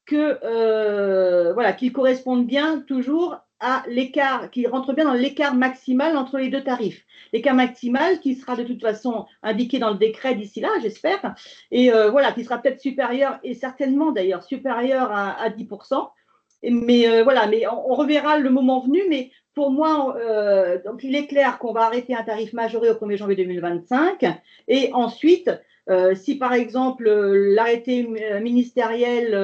qu'il corresponde bien toujours à l'écart, qu'il rentre bien dans l'écart maximal entre les deux tarifs. L'écart maximal qui sera de toute façon indiqué dans le décret d'ici là, j'espère, et qui sera peut-être supérieur, et certainement d'ailleurs supérieur à 10%. Mais on reverra le moment venu, mais pour moi, donc il est clair qu'on va arrêter un tarif majoré au 1er janvier 2025, et ensuite, si par exemple l'arrêté ministériel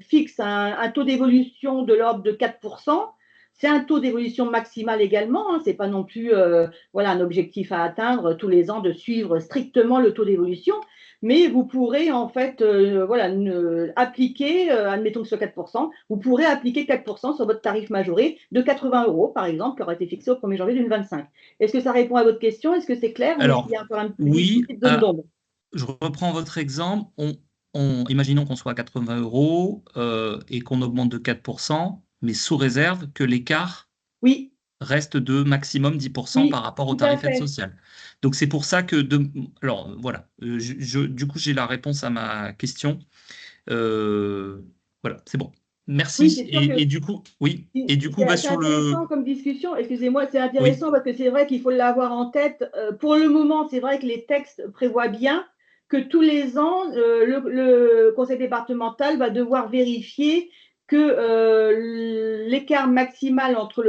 fixe un taux d'évolution de l'ordre de 4%, c'est un taux d'évolution maximal également, ce n'est pas non plus un objectif à atteindre tous les ans de suivre strictement le taux d'évolution, mais vous pourrez en fait appliquer, admettons que ce soit 4%, vous pourrez appliquer 4% sur votre tarif majoré de 80 euros, par exemple, qui aura été fixé au 1er janvier 2025. Est-ce que ça répond à votre question? Est-ce que c'est clair? Alors, ou est-ce qu'il y a encore une oui, petite zone d'ombre? je reprends votre exemple. Imaginons qu'on soit à 80 euros et qu'on augmente de 4%, mais sous réserve que l'écart Oui, reste de maximum 10% oui, par rapport au tout à tarif aide fait. sociale. Donc c'est pour ça que alors voilà, du coup j'ai la réponse à ma question. Voilà, c'est bon. Oui, Merci. c'est sûr que Et du coup, oui. Et du coup, c'est sur intéressant comme discussion. Excusez-moi, c'est Oui. intéressant parce que c'est vrai qu'il faut l'avoir en tête. Pour le moment, c'est vrai que les textes prévoient bien que tous les ans, le conseil départemental va devoir vérifier que l'écart maximal entre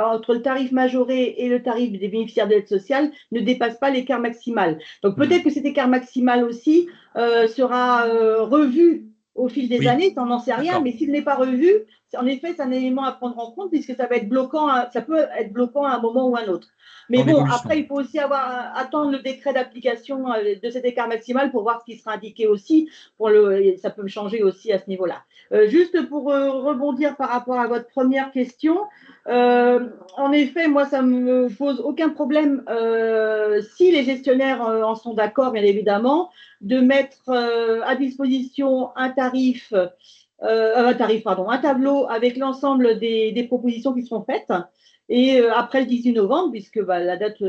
entre le tarif majoré et le tarif des bénéficiaires de l'aide sociale ne dépasse pas l'écart maximal. Donc peut-être que cet écart maximal aussi sera revu au fil des Oui. années, on n'en sait rien, D'accord. mais s'il n'est pas revu, en effet, c'est un élément à prendre en compte puisque ça peut être bloquant à un moment ou à un autre. Mais Dans bon, l'évolution. après, il faut aussi attendre le décret d'application de cet écart maximal pour voir ce qui sera indiqué aussi. Ça peut changer aussi à ce niveau-là. Juste pour rebondir par rapport à votre première question, en effet, moi, ça ne me pose aucun problème si les gestionnaires en sont d'accord, bien évidemment, de mettre à disposition un tableau avec l'ensemble des propositions qui seront faites. Et après le 18 novembre, puisque la date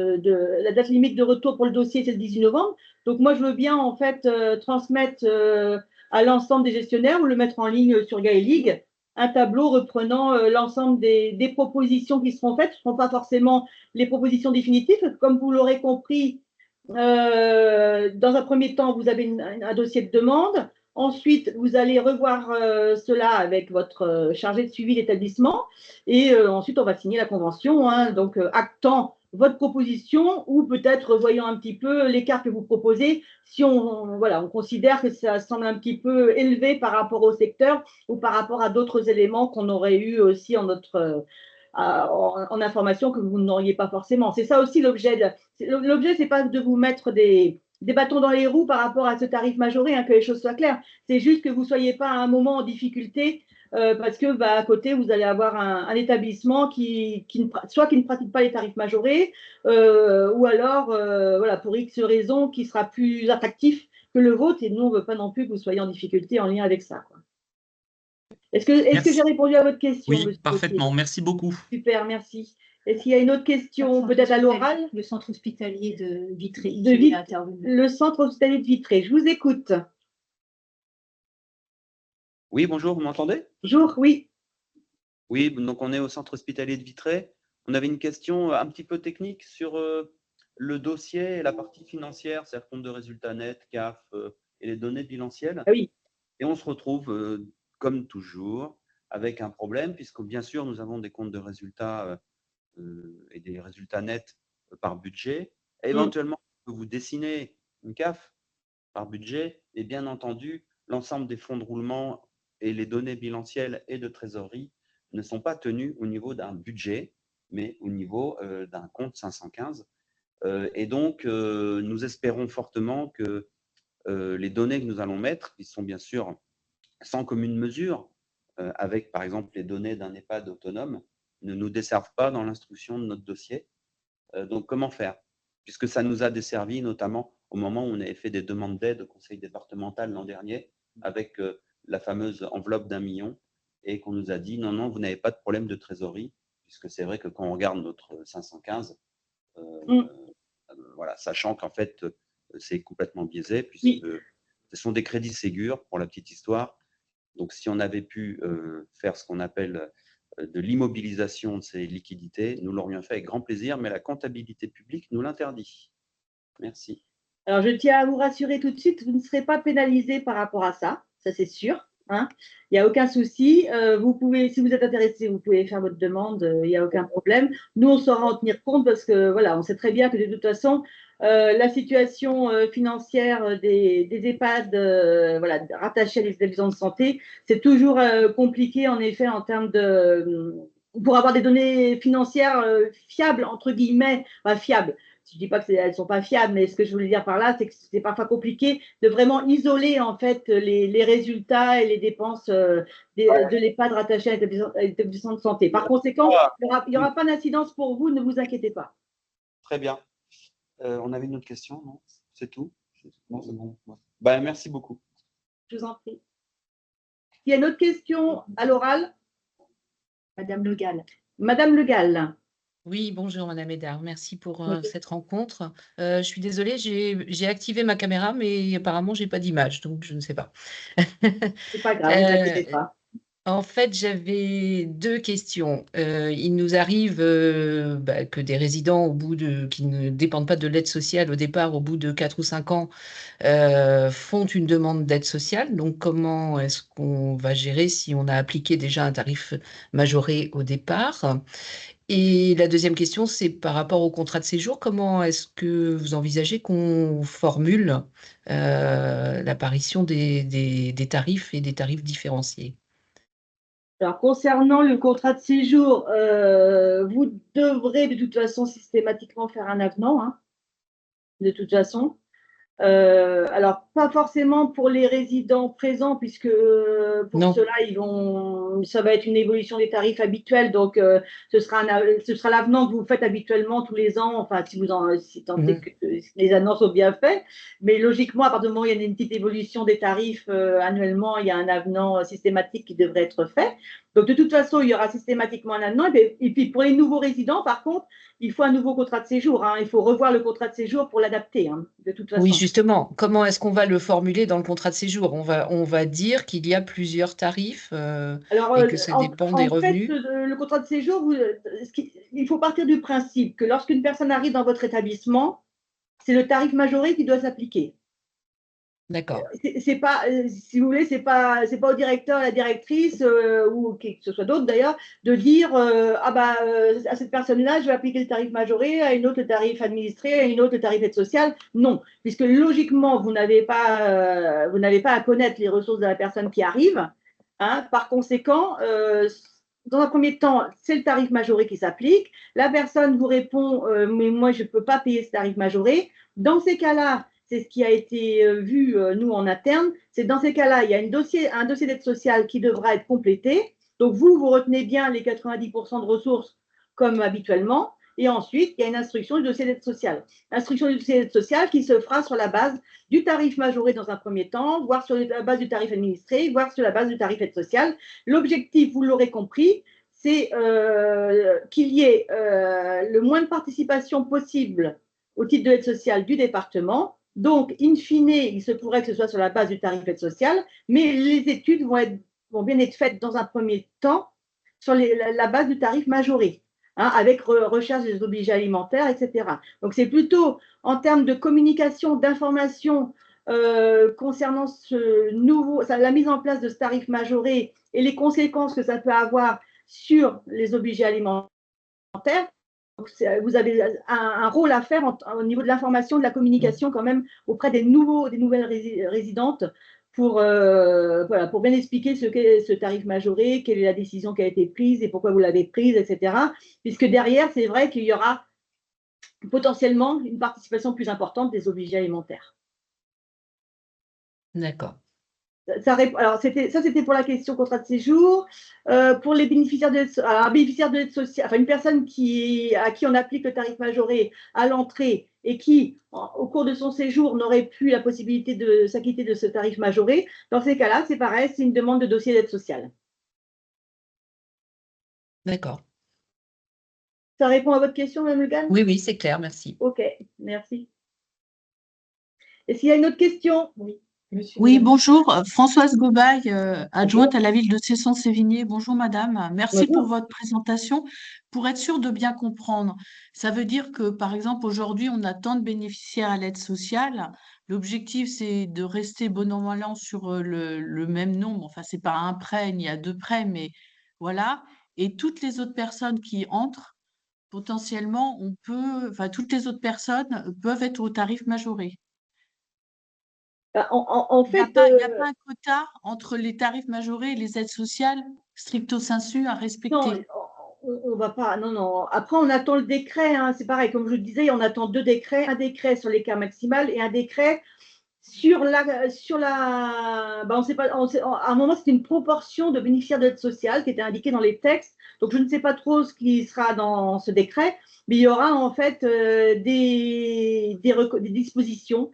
limite de retour pour le dossier, c'est le 18 novembre. Donc moi, je veux bien en fait transmettre à l'ensemble des gestionnaires ou le mettre en ligne sur Gaëlig un tableau reprenant l'ensemble des propositions qui seront faites. Ce ne seront pas forcément les propositions définitives. Comme vous l'aurez compris, dans un premier temps, vous avez un dossier de demande. Ensuite, vous allez revoir cela avec votre chargé de suivi d'établissement. Et ensuite, on va signer la convention, donc actant votre proposition ou peut-être voyant un petit peu l'écart que vous proposez si on considère que ça semble un petit peu élevé par rapport au secteur ou par rapport à d'autres éléments qu'on aurait eu aussi en information que vous n'auriez pas forcément. C'est ça aussi l'objet. L'objet, c'est pas de vous mettre des bâtons dans les roues par rapport à ce tarif majoré, hein, que les choses soient claires. C'est juste que vous ne soyez pas à un moment en difficulté parce que à côté, vous allez avoir un établissement soit qui ne pratique pas les tarifs majorés, ou alors, voilà, pour X raisons, qui sera plus attractif que le vôtre. Et nous, on ne veut pas non plus que vous soyez en difficulté en lien avec ça, quoi. Est-ce que j'ai répondu à votre question, Oui, monsieur parfaitement. Gauthier? Merci beaucoup. Super, merci. Est-ce qu'il y a une autre question, peut-être à l'oral? Le centre hospitalier de Vitré. Le centre hospitalier de Vitré, je vous écoute. Oui, bonjour, vous m'entendez? Bonjour, oui. Oui, donc on est au centre hospitalier de Vitré. On avait une question un petit peu technique sur le dossier et la partie financière, c'est-à-dire compte de résultats nets, CAF et les données bilancielles. Ah oui. Et on se retrouve, comme toujours, avec un problème, puisque bien sûr, nous avons des comptes de résultats et des résultats nets par budget. Et éventuellement, vous dessinez une CAF par budget et bien entendu, l'ensemble des fonds de roulement et les données bilancielles et de trésorerie ne sont pas tenus au niveau d'un budget, mais au niveau d'un compte 515. Et donc, nous espérons fortement que les données que nous allons mettre, qui sont bien sûr sans commune mesure, avec par exemple les données d'un EHPAD autonome, ne nous desservent pas dans l'instruction de notre dossier. Donc, comment faire? Puisque ça nous a desservi notamment au moment où on avait fait des demandes d'aide au conseil départemental l'an dernier avec la fameuse enveloppe d'1 million et qu'on nous a dit non, non, vous n'avez pas de problème de trésorerie, puisque c'est vrai que quand on regarde notre 515, voilà, sachant qu'en fait, c'est complètement biaisé, puisque ce sont des crédits Ségur, pour la petite histoire. Donc, si on avait pu faire ce qu'on appelle de l'immobilisation de ces liquidités, nous l'aurions fait avec grand plaisir, mais la comptabilité publique nous l'interdit. Merci. Alors, je tiens à vous rassurer tout de suite, vous ne serez pas pénalisé par rapport à ça, ça c'est sûr. Hein. Il n'y a aucun souci. Vous pouvez, si vous êtes intéressé, vous pouvez faire votre demande, il n'y a aucun problème. Nous, on saura en tenir compte parce que voilà, on sait très bien que de toute façon, la situation financière des EHPAD voilà, rattachés à des établissements de santé, c'est toujours compliqué en effet en termes de pour avoir des données financières fiables, entre guillemets, fiables. Je ne dis pas qu'elles ne sont pas fiables, mais ce que je voulais dire par là, c'est que c'est parfois compliqué de vraiment isoler en fait les résultats et les dépenses de l'EHPAD rattachés à l'établissement de santé. Par conséquent, il n'y aura pas d'incidence pour vous, ne vous inquiétez pas. Très bien. On avait une autre question, non? C'est tout? Non, c'est bon. Ouais. Merci beaucoup. Je vous en prie. Il y a une autre question à l'oral? Madame Le Gall. Madame Le Gall. Oui, bonjour Madame Hédard, merci pour cette rencontre. Je suis désolée, j'ai activé ma caméra, mais apparemment, je n'ai pas d'image, donc je ne sais pas. C'est pas grave, ne vous inquiétez pas. En fait, j'avais 2 questions. Il nous arrive que des résidents, qui ne dépendent pas de l'aide sociale au départ, au bout de 4 ou 5 ans, font une demande d'aide sociale. Donc, comment est-ce qu'on va gérer si on a appliqué déjà un tarif majoré au départ? Et la deuxième question, c'est par rapport au contrat de séjour. Comment est-ce que vous envisagez qu'on formule l'apparition des tarifs et des tarifs différenciés? Alors, concernant le contrat de séjour, vous devrez de toute façon systématiquement faire un avenant, hein, de toute façon. Alors, pas forcément pour les résidents présents, puisque pour cela, ça va être une évolution des tarifs habituels. Donc, ce sera l'avenant que vous faites habituellement tous les ans, enfin, si tant est que les annonces sont bien faites. Mais logiquement, à partir du moment où il y a une petite évolution des tarifs annuellement, il y a un avenant systématique qui devrait être fait. Donc, de toute façon, il y aura systématiquement un avenant. Et puis, pour les nouveaux résidents, par contre, il faut un nouveau contrat de séjour. Hein. Il faut revoir le contrat de séjour pour l'adapter, hein, de toute façon. Oui, justement. Comment est-ce qu'on va le formuler dans le contrat de séjour? On va dire qu'il y a plusieurs tarifs et que ça dépend des revenus. En fait, le contrat de séjour, il faut partir du principe que lorsqu'une personne arrive dans votre établissement, c'est le tarif majoré qui doit s'appliquer. D'accord. C'est pas, si vous voulez, c'est pas au directeur, à la directrice ou que ce soit d'autres d'ailleurs, de dire à cette personne-là, je vais appliquer le tarif majoré, à une autre le tarif administré, à une autre le tarif aide sociale. Non, puisque logiquement vous n'avez pas à connaître les ressources de la personne qui arrive. Hein. Par conséquent, dans un premier temps, c'est le tarif majoré qui s'applique. La personne vous répond mais moi, je ne peux pas payer ce tarif majoré. Dans ces cas-là, c'est ce qui a été vu, nous, en interne. C'est dans ces cas-là, il y a un dossier d'aide sociale qui devra être complété. Donc, vous retenez bien les 90% de ressources comme habituellement. Et ensuite, il y a une instruction du dossier d'aide sociale. L'instruction du dossier d'aide sociale qui se fera sur la base du tarif majoré dans un premier temps, voire sur la base du tarif administré, voire sur la base du tarif aide sociale. L'objectif, vous l'aurez compris, c'est qu'il y ait le moins de participation possible au titre de l'aide sociale du département. Donc, in fine, il se pourrait que ce soit sur la base du tarif aide sociale, mais les études vont bien être faites dans un premier temps sur la base du tarif majoré. Avec recherche des obligés alimentaires, etc. Donc, c'est plutôt en termes de communication, d'information concernant la mise en place de ce tarif majoré et les conséquences que ça peut avoir sur les obligés alimentaires. Donc, vous avez un rôle à faire au niveau de l'information, de la communication quand même auprès des nouvelles résidentes pour bien expliquer ce qu'est ce tarif majoré, quelle est la décision qui a été prise et pourquoi vous l'avez prise, etc. Puisque derrière, c'est vrai qu'il y aura potentiellement une participation plus importante des obligés alimentaires. D'accord. Alors, c'était pour la question contrat de séjour. Pour les bénéficiaires de l'aide sociale, enfin une personne à qui on applique le tarif majoré à l'entrée et qui, au cours de son séjour, n'aurait plus la possibilité de s'acquitter de ce tarif majoré, dans ces cas-là, c'est pareil, c'est une demande de dossier d'aide sociale. D'accord. Ça répond à votre question, Mme Le Gall ? Oui, oui, c'est clair, merci. Ok, merci. Est-ce qu'il y a une autre question ? Oui. Oui, bonjour, Françoise Gobaille, adjointe à la ville de Cesson-Sévigné. Bonjour madame, merci pour votre présentation. Pour être sûr de bien comprendre, ça veut dire que par exemple aujourd'hui on a tant de bénéficiaires à l'aide sociale. L'objectif c'est de rester bon an mal an sur le même nombre. Enfin, c'est pas un prêt ni à deux prêts, mais voilà. Et toutes les autres personnes qui entrent, potentiellement, toutes les autres personnes peuvent être au tarif majoré. En fait, il n'y a pas un quota entre les tarifs majorés et les aides sociales stricto sensu à respecter. Non, on va pas. Non. Après, on attend le décret. C'est pareil, comme je le disais, on attend deux décrets. Un décret sur l'écart maximal et un décret sur la. On sait pas. À un moment, c'était une proportion de bénéficiaires de l'aide sociale qui était indiquée dans les textes. Donc, je ne sais pas trop ce qui sera dans ce décret, mais il y aura en fait des dispositions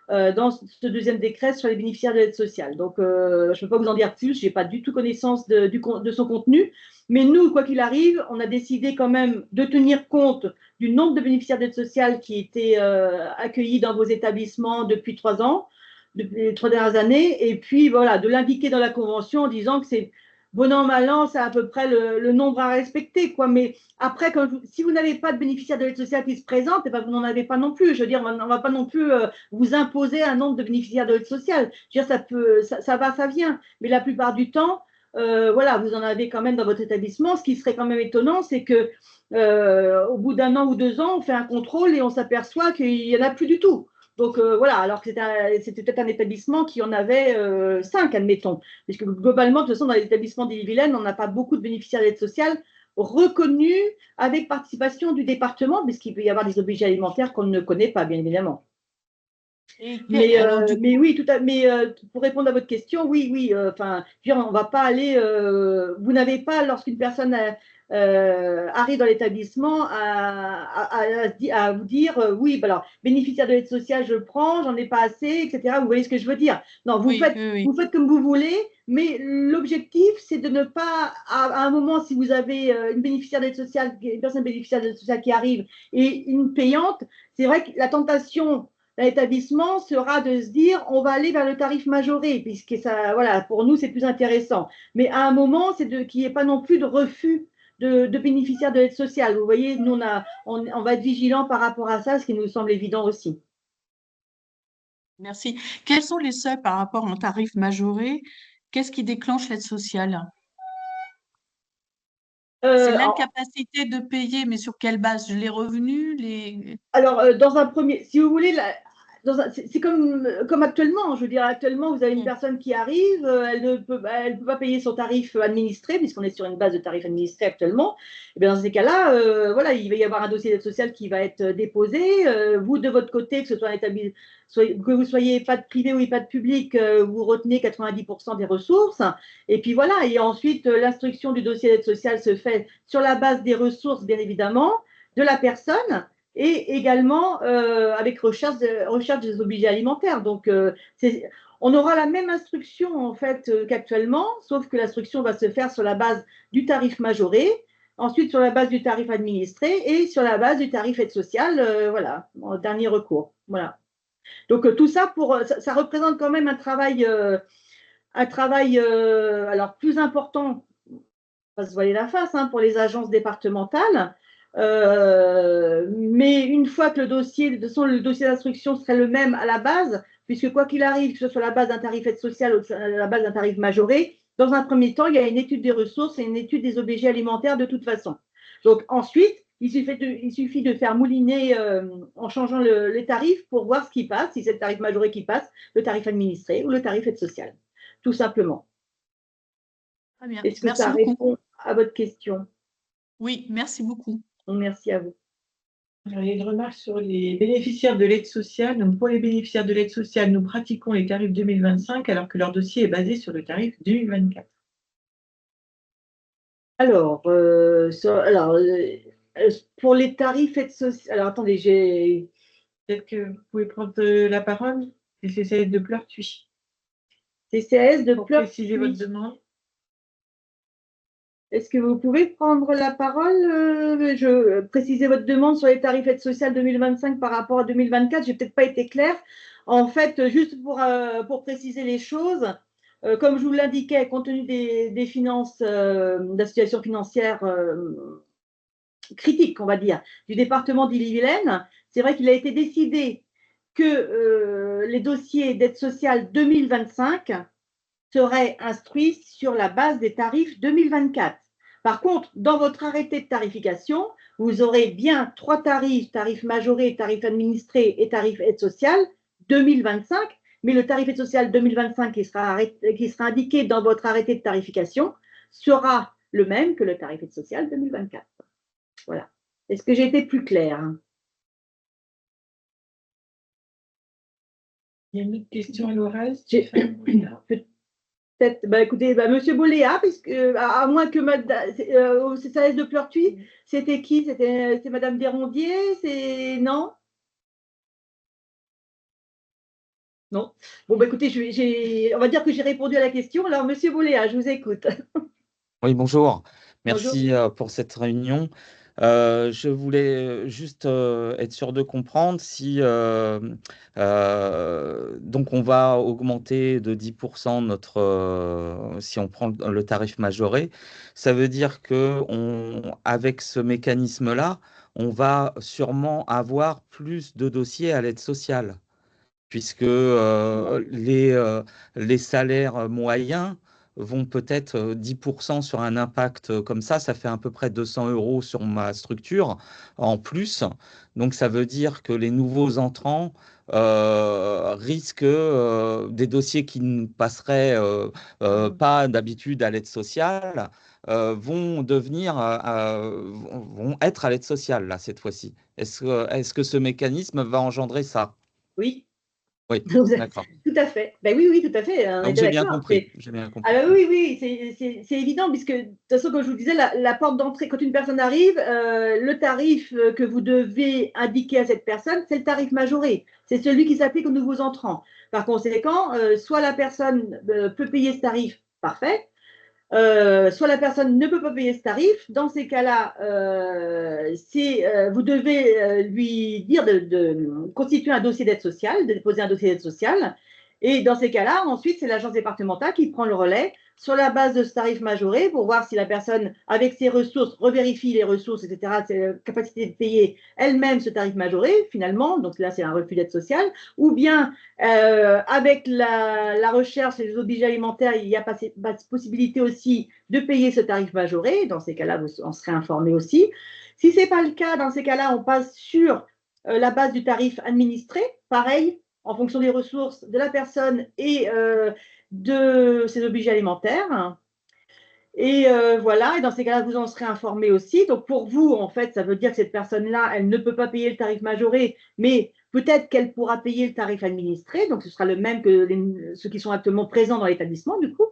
dans ce deuxième décret sur les bénéficiaires de l'aide sociale. Donc, je ne peux pas vous en dire plus, je n'ai pas du tout connaissance de son contenu. Mais nous, quoi qu'il arrive, on a décidé quand même de tenir compte du nombre de bénéficiaires d'aide sociale qui étaient accueillis dans vos établissements depuis 3 ans, depuis les 3 dernières années, et puis voilà, de l'indiquer dans la convention en disant que c'est bon an, mal an, c'est à peu près le nombre à respecter, quoi. Mais après, si vous n'avez pas de bénéficiaires de l'aide sociale qui se présentent, eh ben, vous n'en avez pas non plus. Je veux dire, on ne va pas non plus vous imposer un nombre de bénéficiaires de l'aide sociale. Je veux dire, ça va, ça vient. Mais la plupart du temps, voilà, vous en avez quand même dans votre établissement. Ce qui serait quand même étonnant, c'est que au bout d'1 an ou 2 ans, on fait un contrôle et on s'aperçoit qu'il n'y en a plus du tout. Donc voilà, alors que c'était peut-être un établissement qui en avait 5, admettons. Puisque globalement, de toute façon, dans les établissements d'Ille-et-Vilaine, on n'a pas beaucoup de bénéficiaires d'aide sociale reconnus avec participation du département, puisqu'il peut y avoir des obligés alimentaires qu'on ne connaît pas, bien évidemment. Mais oui, pour répondre à votre question, oui. On va pas aller. Vous n'avez pas, lorsqu'une personne arrive dans l'établissement, à vous dire oui, alors bénéficiaire de l'aide sociale, je prends, j'en ai pas assez, etc. Vous voyez ce que je veux dire? Non, vous faites comme vous voulez, mais l'objectif, c'est de ne pas, à un moment, si vous avez une bénéficiaire d'aide sociale, une personne bénéficiaire d'aide sociale qui arrive et une payante, c'est vrai que la tentation l'établissement sera de se dire on va aller vers le tarif majoré, puisque ça, voilà, pour nous, c'est plus intéressant. Mais à un moment, c'est qu'il n'y ait pas non plus de refus de bénéficiaires de l'aide sociale. Vous voyez, nous, on va être vigilants par rapport à ça, ce qui nous semble évident aussi. Merci. Quels sont les seuils par rapport au tarif majoré? Qu'est-ce qui déclenche l'aide sociale? C'est l'incapacité de payer, mais sur quelle base? Les revenus, Alors, dans un premier, si vous voulez, c'est comme actuellement. Je veux dire, actuellement, vous avez une personne qui arrive, elle ne peut pas payer son tarif administré, puisqu'on est sur une base de tarif administré actuellement. Et bien dans ces cas-là, voilà, il va y avoir un dossier d'aide sociale qui va être déposé. Vous, de votre côté, que ce soit que vous soyez EHPAD privé ou EHPAD public, vous retenez 90% des ressources. Et puis voilà, et ensuite, l'instruction du dossier d'aide sociale se fait sur la base des ressources, bien évidemment, de la personne, et également avec recherche des obligés alimentaires. Donc, on aura la même instruction en fait qu'actuellement, sauf que l'instruction va se faire sur la base du tarif majoré, ensuite sur la base du tarif administré et sur la base du tarif aide sociale, voilà, en dernier recours. Voilà. Donc, tout ça, ça représente quand même un travail alors plus important, on va se voiler la face, pour les agences départementales. Mais une fois que le dossier d'instruction serait le même à la base, puisque quoi qu'il arrive, que ce soit la base d'un tarif aide sociale ou la base d'un tarif majoré, dans un premier temps, il y a une étude des ressources et une étude des obligés alimentaires de toute façon. Donc ensuite, il suffit de faire mouliner en changeant les tarifs pour voir ce qui passe, si c'est le tarif majoré qui passe, le tarif administré ou le tarif aide sociale, tout simplement. Très bien. Est-ce que ça répond à votre question? Oui, merci beaucoup. Merci à vous. Alors, il y a une remarque sur les bénéficiaires de l'aide sociale. Donc, pour les bénéficiaires de l'aide sociale, nous pratiquons les tarifs 2025 alors que leur dossier est basé sur le tarif 2024. Alors, pour les tarifs aide sociale, alors attendez, peut-être que vous pouvez prendre la parole. CCAS de Pleurtuis. CCAS de Pour Pleurtuis. préciser votre demande. Est-ce que vous pouvez prendre la parole, préciser votre demande sur les tarifs aide sociale 2025 par rapport à 2024? Je n'ai peut-être pas été claire. En fait, juste pour préciser les choses, comme je vous l'indiquais, compte tenu des finances, de la situation financière critique, on va dire, du département d'Ille-et-Vilaine, c'est vrai qu'il a été décidé que les dossiers d'aide sociale 2025 seraient instruits sur la base des tarifs 2024. Par contre, dans votre arrêté de tarification, vous aurez bien 3 tarifs, tarif majoré, tarif administré et tarif aide sociale 2025, mais le tarif aide sociale 2025 qui sera indiqué dans votre arrêté de tarification sera le même que le tarif aide sociale 2024. Voilà. Est-ce que j'ai été plus claire? Il y a une autre question à l'oral. Peut-être, écoutez, Monsieur Boléa, puisque à moins que au CCAS de Pleurtuis, c'était qui? C'est Madame Desrondiers? Non? Non. Bon, écoutez, on va dire que j'ai répondu à la question. Alors, Monsieur Boléa, je vous écoute. Oui, bonjour. Bonjour. Merci pour cette réunion. Je voulais juste être sûr de comprendre si donc on va augmenter de 10% si on prend le tarif majoré. Ça veut dire que avec ce mécanisme-là, on va sûrement avoir plus de dossiers à l'aide sociale, puisque les salaires moyens vont peut-être 10% sur un impact comme ça fait à peu près 200 € sur ma structure en plus. Donc ça veut dire que les nouveaux entrants risquent des dossiers qui ne passeraient pas d'habitude à l'aide sociale vont être à l'aide sociale là cette fois-ci. Est-ce que ce mécanisme va engendrer ça? Oui. Oui, d'accord. Tout à fait. Oui, tout à fait. Donc j'ai bien compris. J'ai bien compris. Ah oui, c'est évident, puisque de toute façon, comme je vous disais, la porte d'entrée, quand une personne arrive, le tarif que vous devez indiquer à cette personne, c'est le tarif majoré. C'est celui qui s'applique aux nouveaux entrants. Par conséquent, soit la personne peut payer ce tarif, parfait. Soit la personne ne peut pas payer ce tarif. Dans ces cas-là, vous devez lui dire de constituer un dossier d'aide sociale, de déposer un dossier d'aide sociale. Et dans ces cas-là, ensuite, c'est l'agence départementale qui prend le relais sur la base de ce tarif majoré pour voir si la personne, avec ses ressources, revérifie les ressources, etc., ses capacités de payer elle-même ce tarif majoré, finalement. Donc là, c'est un refus d'aide sociale. Ou bien, avec la recherche et les obligés alimentaires, il y a possibilité aussi de payer ce tarif majoré. Dans ces cas-là, vous en serez informé aussi. Si ce n'est pas le cas, dans ces cas-là, on passe sur la base du tarif administré. Pareil, en fonction des ressources de la personne et de ses objets alimentaires. Et voilà, et dans ces cas-là, vous en serez informé aussi. Donc pour vous, en fait, ça veut dire que cette personne-là, elle ne peut pas payer le tarif majoré, mais peut-être qu'elle pourra payer le tarif administré. Donc ce sera le même que ceux qui sont actuellement présents dans l'établissement, du coup.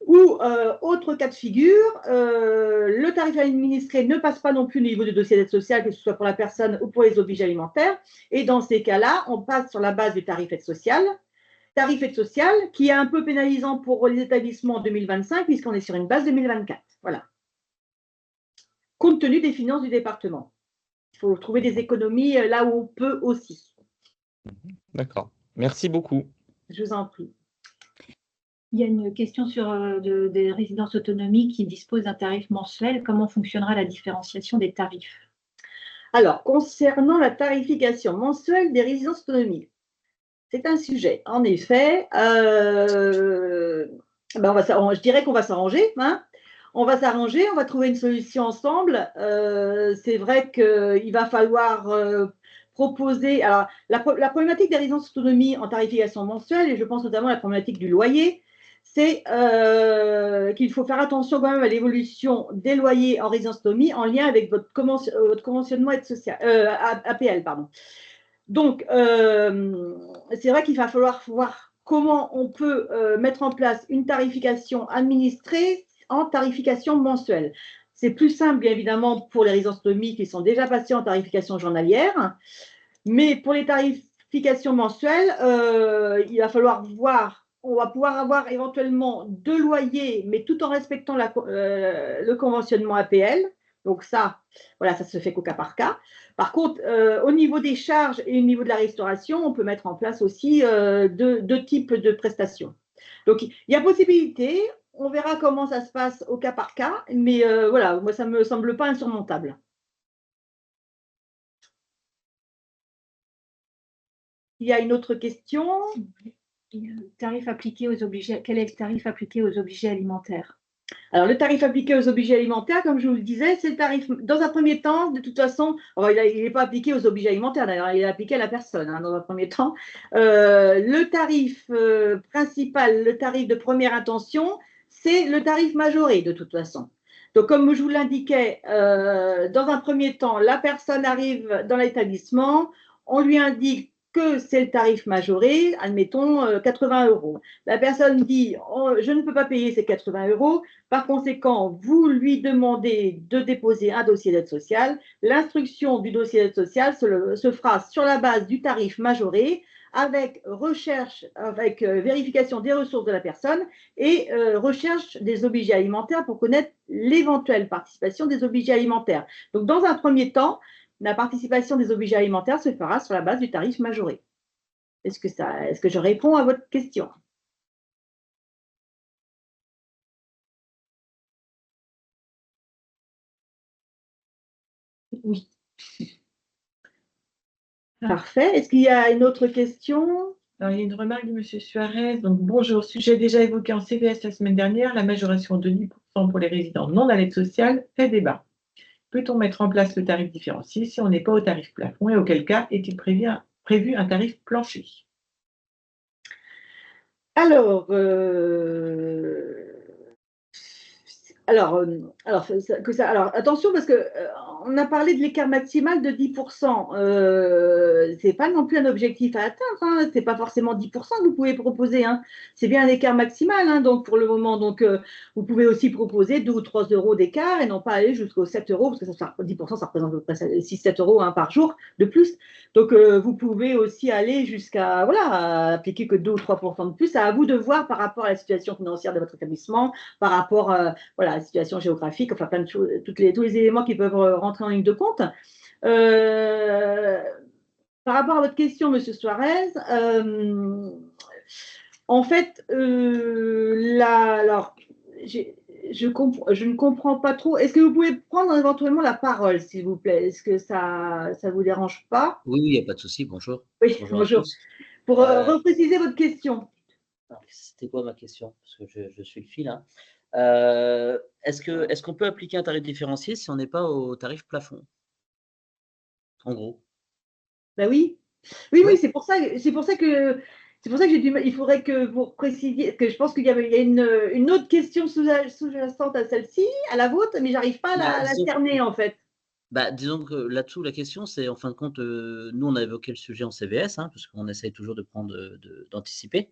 Ou autre cas de figure, le tarif administré ne passe pas non plus au niveau du dossier d'aide sociale, que ce soit pour la personne ou pour les objets alimentaires. Et dans ces cas-là, on passe sur la base du tarif aide sociale. Tarif aide sociale qui est un peu pénalisant pour les établissements en 2025 puisqu'on est sur une base 2024. Voilà. Compte tenu des finances du département. Il faut trouver des économies là où on peut aussi. D'accord. Merci beaucoup. Je vous en prie. Il y a une question sur des résidences autonomies qui disposent d'un tarif mensuel. Comment fonctionnera la différenciation des tarifs? Alors, concernant la tarification mensuelle des résidences autonomies, c'est un sujet. En effet, je dirais qu'on va s'arranger. Hein. On va s'arranger, on va trouver une solution ensemble. C'est vrai qu'il va falloir proposer. Alors, la problématique des résidences autonomie en tarification mensuelle, et je pense notamment à la problématique du loyer, c'est qu'il faut faire attention quand même à l'évolution des loyers en résidence autonomie en lien avec votre conventionnement aide sociale, APL, pardon. Donc, c'est vrai qu'il va falloir voir comment on peut mettre en place une tarification administrée en tarification mensuelle. C'est plus simple, bien évidemment, pour les résidences autonomies qui sont déjà passées en tarification journalière. Mais pour les tarifications mensuelles, il va falloir voir, on va pouvoir avoir éventuellement 2 loyers, mais tout en respectant le conventionnement APL. Donc ça, voilà, ça se fait qu'au cas par cas. Par contre, au niveau des charges et au niveau de la restauration, on peut mettre en place aussi deux types de prestations. Donc, il y a possibilité, on verra comment ça se passe au cas par cas, mais voilà, moi, ça ne me semble pas insurmontable. Il y a une autre question. Tarif appliqué aux obligés. Quel est le tarif appliqué aux obligés alimentaires? Alors, le tarif appliqué aux objets alimentaires, comme je vous le disais, c'est le tarif, dans un premier temps, de toute façon, il n'est pas appliqué aux objets alimentaires, d'ailleurs, il est appliqué à la personne, hein, dans un premier temps. Le tarif principal, le tarif de première intention, c'est le tarif majoré, de toute façon. Donc, comme je vous l'indiquais, dans un premier temps, la personne arrive dans l'établissement, on lui indique que c'est le tarif majoré, admettons 80 €. La personne dit oh, je ne peux pas payer ces 80 €. Par conséquent, vous lui demandez de déposer un dossier d'aide sociale. L'instruction du dossier d'aide sociale se fera sur la base du tarif majoré avec recherche, avec vérification des ressources de la personne et recherche des obligés alimentaires pour connaître l'éventuelle participation des obligés alimentaires. Donc, dans un premier temps, la participation des obligés alimentaires se fera sur la base du tarif majoré. Est-ce que je réponds à votre question? Oui. Parfait. Est-ce qu'il y a une autre question? Alors, il y a une remarque de M. Suarez. Donc, bonjour, sujet déjà évoqué en CVS la semaine dernière, la majoration de 10% pour les résidents non à l'aide sociale fait débat. Peut-on mettre en place le tarif différencié si on n'est pas au tarif plafond et auquel cas est-il prévu un tarif plancher? Alors, attention parce que on a parlé de l'écart maximal de 10%. C'est pas non plus un objectif à atteindre. Hein. C'est pas forcément 10% que vous pouvez proposer. Hein. C'est bien un écart maximal. Hein, donc pour le moment, donc vous pouvez aussi proposer 2 ou 3 € d'écart et non pas aller jusqu'aux 7 € parce que 10% ça représente à peu près 6-7 € hein, par jour de plus. Donc vous pouvez aussi aller jusqu'à appliquer que 2 ou 3% de plus. C'est à vous de voir par rapport à la situation financière de votre établissement, par rapport à la situation géographique, enfin plein de choses, tous les éléments qui peuvent rentrer en ligne de compte. Par rapport à votre question, Monsieur Suarez, en fait, alors, je ne comprends pas trop. Est-ce que vous pouvez prendre éventuellement la parole, s'il vous plaît? Est-ce que ça ne vous dérange pas? Oui, il n'y a pas de souci. Bonjour. Oui, Bonjour. Pour repréciser votre question. C'était quoi ma question? Parce que je suis le fil. Hein. Est-ce qu'on peut appliquer un tarif différencié si on n'est pas au tarif plafond? En gros. Ben oui. Oui, oui, c'est pour ça que j'ai du mal. Il faudrait que vous précisiez, que je pense qu'il y a une autre question sous-jacente à celle-ci, à la vôtre, mais j'arrive pas à la cerner en fait. Disons que là-dessous, la question, c'est en fin de compte, nous, on a évoqué le sujet en CVS, hein, parce qu'on essaye toujours d'anticiper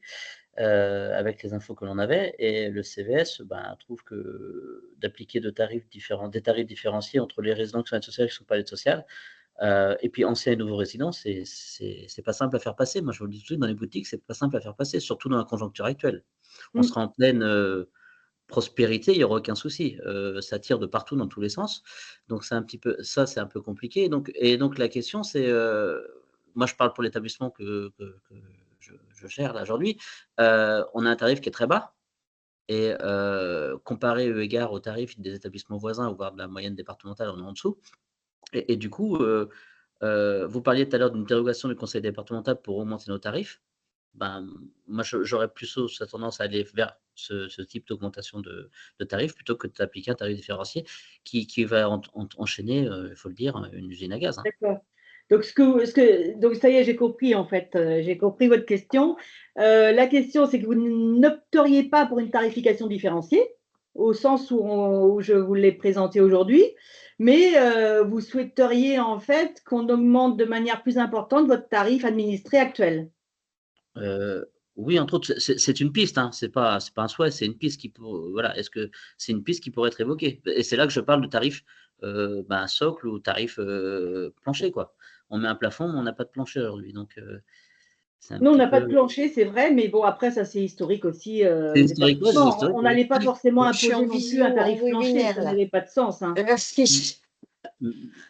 avec les infos que l'on avait. Et le CVS trouve que d'appliquer des tarifs différenciés entre les résidents qui sont aides sociales et qui ne sont pas aides sociales, et puis anciens et nouveaux résidents, c'est pas simple à faire passer. Moi, je vous le dis tout de suite, dans les boutiques, c'est pas simple à faire passer, surtout dans la conjoncture actuelle. On sera en pleine prospérité, il n'y aura aucun souci. Ça tire de partout dans tous les sens. Donc, c'est un petit peu, ça, c'est un peu compliqué. Donc la question, c'est, moi, je parle pour l'établissement que je gère là aujourd'hui. On a un tarif qui est très bas. Et comparé eu égard aux tarifs des établissements voisins, voire de la moyenne départementale, on est en dessous. Et du coup, vous parliez tout à l'heure d'une dérogation du conseil départemental pour augmenter nos tarifs. Moi, j'aurais plutôt tendance à aller vers ce type d'augmentation de tarifs plutôt que d'appliquer un tarif différencié qui va enchaîner, il faut le dire, une usine à gaz. Hein. D'accord. Donc, donc, ça y est, j'ai compris en fait. J'ai compris votre question. La question, c'est que vous n'opteriez pas pour une tarification différenciée, au sens où je vous l'ai présenté aujourd'hui, mais vous souhaiteriez en fait qu'on augmente de manière plus importante votre tarif administré actuel. Oui, entre autres, c'est une piste, hein. C'est pas un souhait, c'est une piste voilà, est-ce que c'est une piste qui pourrait être évoquée? Et c'est là que je parle de tarif socle ou tarif plancher, quoi. On met un plafond, mais on n'a pas de plancher aujourd'hui. Donc, c'est un Nous, on petit n'a pas peu. de plancher, c'est vrai, mais bon, après, ça, c'est historique aussi. C'est historique, ouais, c'est historique. On n'allait pas forcément Je suis en imposer non plus un visio, tarif en plancher, webinaire ça là. n'avait pas de sens. Hein. Merci.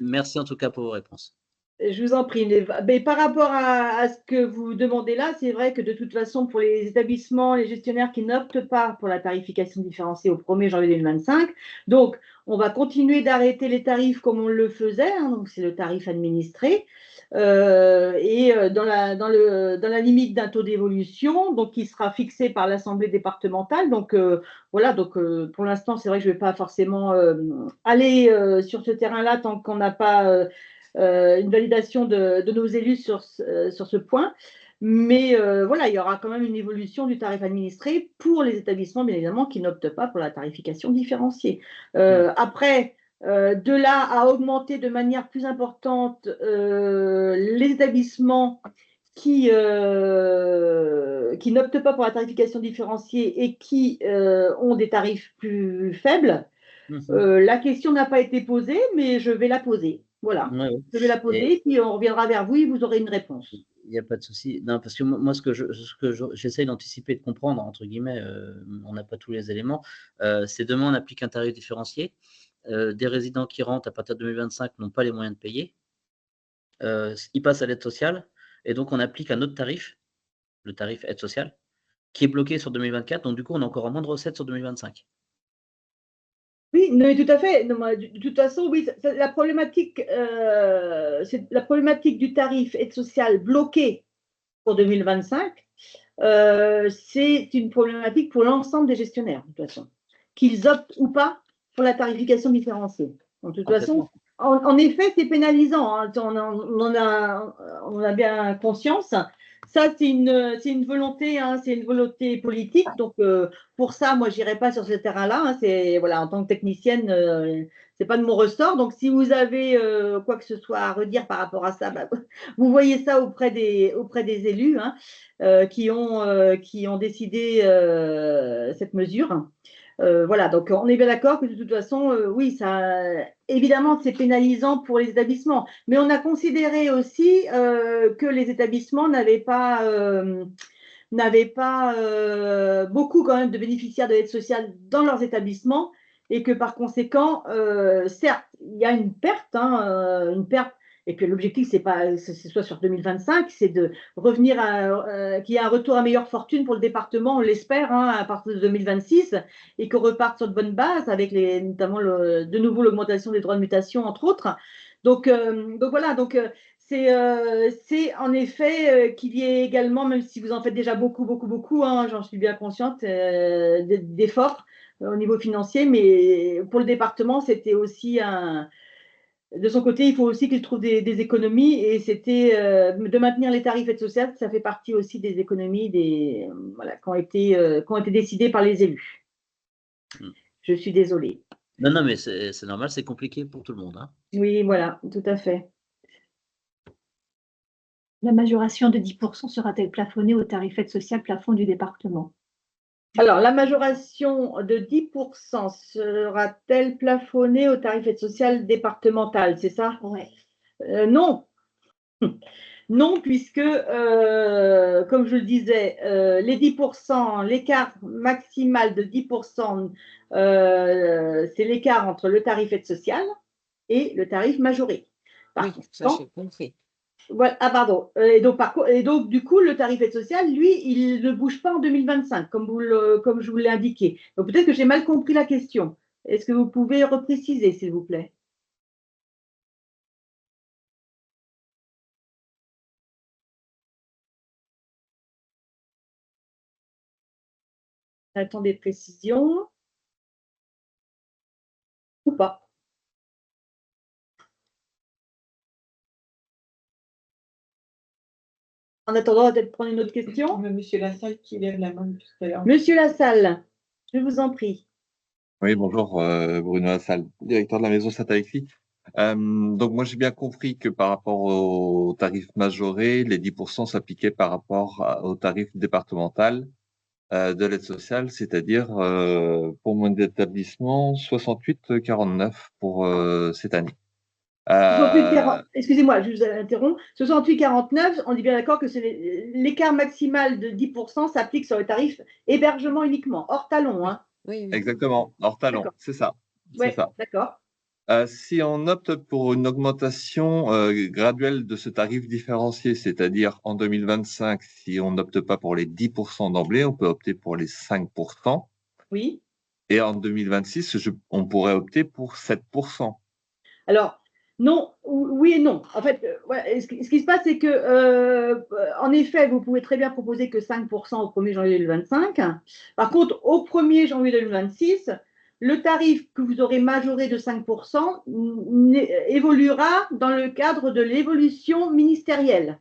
Merci en tout cas pour vos réponses. Je vous en prie. Mais par rapport à ce que vous demandez là, c'est vrai que de toute façon, pour les établissements, les gestionnaires qui n'optent pas pour la tarification différenciée au 1er janvier 2025, donc on va continuer d'arrêter les tarifs comme on le faisait, hein, donc c'est le tarif administré, et dans la limite d'un taux d'évolution, donc qui sera fixé par l'Assemblée départementale. Donc voilà, donc pour l'instant, c'est vrai que je ne vais pas forcément aller sur ce terrain-là tant qu'on n'a pas une validation de nos élus sur ce point. Mais voilà, il y aura quand même une évolution du tarif administré pour les établissements, bien évidemment, qui n'optent pas pour la tarification différenciée. Après, de là à augmenter de manière plus importante les établissements qui n'optent pas pour la tarification différenciée et qui ont des tarifs plus faibles, la question n'a pas été posée, mais je vais la poser. Voilà, je vais la poser, puis on reviendra vers vous et vous aurez une réponse. Il n'y a pas de souci. Non, parce que moi, ce que j'essaye d'anticiper, de comprendre, entre guillemets, on n'a pas tous les éléments, c'est demain, on applique un tarif différencié. Des résidents qui rentrent à partir de 2025 n'ont pas les moyens de payer. Ils passent à l'aide sociale, et donc on applique un autre tarif, le tarif aide sociale, qui est bloqué sur 2024. Donc, du coup, on a encore moins de recettes sur 2025. Oui, mais tout à fait. Non, de toute façon, oui, la problématique du tarif aide sociale bloqué pour 2025, c'est une problématique pour l'ensemble des gestionnaires, de toute façon, qu'ils optent ou pas pour la tarification différenciée. Donc, de toute façon, en effet, c'est pénalisant. Hein, on a bien conscience. Ça, c'est une volonté, hein, c'est une volonté politique. Donc, pour ça, moi, je n'irai pas sur ce terrain-là. Hein, voilà, en tant que technicienne, c'est pas de mon ressort. Donc, si vous avez quoi que ce soit à redire par rapport à ça, vous voyez ça auprès des élus hein, qui ont décidé cette mesure. Voilà, donc on est bien d'accord que de toute façon, oui, ça, évidemment, c'est pénalisant pour les établissements, mais on a considéré aussi que les établissements n'avaient pas beaucoup quand même de bénéficiaires de l'aide sociale dans leurs établissements et que par conséquent, certes, il y a une perte, et que l'objectif, c'est pas que ce soit sur 2025, c'est de revenir qu'il y ait un retour à meilleure fortune pour le département, on l'espère, hein, à partir de 2026, et qu'on reparte sur de bonnes bases, avec notamment de nouveau l'augmentation des droits de mutation, entre autres. Donc voilà, c'est en effet qu'il y ait également, même si vous en faites déjà beaucoup, hein, j'en suis bien consciente, d'efforts au niveau financier, mais pour le département, c'était aussi de son côté, il faut aussi qu'il trouve des économies et c'était de maintenir les tarifs aides sociales, ça fait partie aussi des économies voilà, qui ont été décidées par les élus. Je suis désolée. Non, non, mais c'est normal, c'est compliqué pour tout le monde, hein. Oui, voilà, tout à fait. La majoration de 10% sera-t-elle plafonnée au tarif aide sociale plafond du département? Alors, la majoration de 10% sera-t-elle plafonnée au tarif aide sociale départemental, c'est ça? Ouais. Non. Non, puisque, comme je le disais, les 10%, l'écart maximal de 10%, c'est l'écart entre le tarif aide sociale et le tarif majoré. Oui, ça j'ai compris. Voilà, ah pardon. Et donc, du coup, le tarif aide sociale, lui, il ne bouge pas en 2025, comme je vous l'ai indiqué. Donc, peut-être que j'ai mal compris la question. Est-ce que vous pouvez repréciser, s'il vous plaît? Attendez précision. Ou pas? En attendant, on va peut-être prendre une autre question. Monsieur Lassalle qui lève la main tout à l'heure. Monsieur Lassalle, je vous en prie. Oui, bonjour, Bruno Lassalle, directeur de la maison Saint-Alexis. Donc, moi, j'ai bien compris que par rapport au tarif majoré, les 10% s'appliquaient par rapport au tarif départemental de l'aide sociale, c'est-à-dire pour mon établissement, 68,49 pour cette année. Excusez-moi, je vous interromps. 68,49, on est bien d'accord que l'écart maximal de 10% s'applique sur le tarif hébergement uniquement, hors talon. Hein. Oui. Exactement, hors talon, c'est ça. Oui, d'accord. Si on opte pour une augmentation graduelle de ce tarif différencié, c'est-à-dire en 2025, si on n'opte pas pour les 10% d'emblée, on peut opter pour les 5%. Oui. Et en 2026, on pourrait opter pour 7%. Alors, non, oui et non. En fait, ce qui se passe, c'est que, en effet, vous pouvez très bien proposer que 5% au 1er janvier 2025. Par contre, au 1er janvier 2026, le tarif que vous aurez majoré de 5% évoluera dans le cadre de l'évolution ministérielle.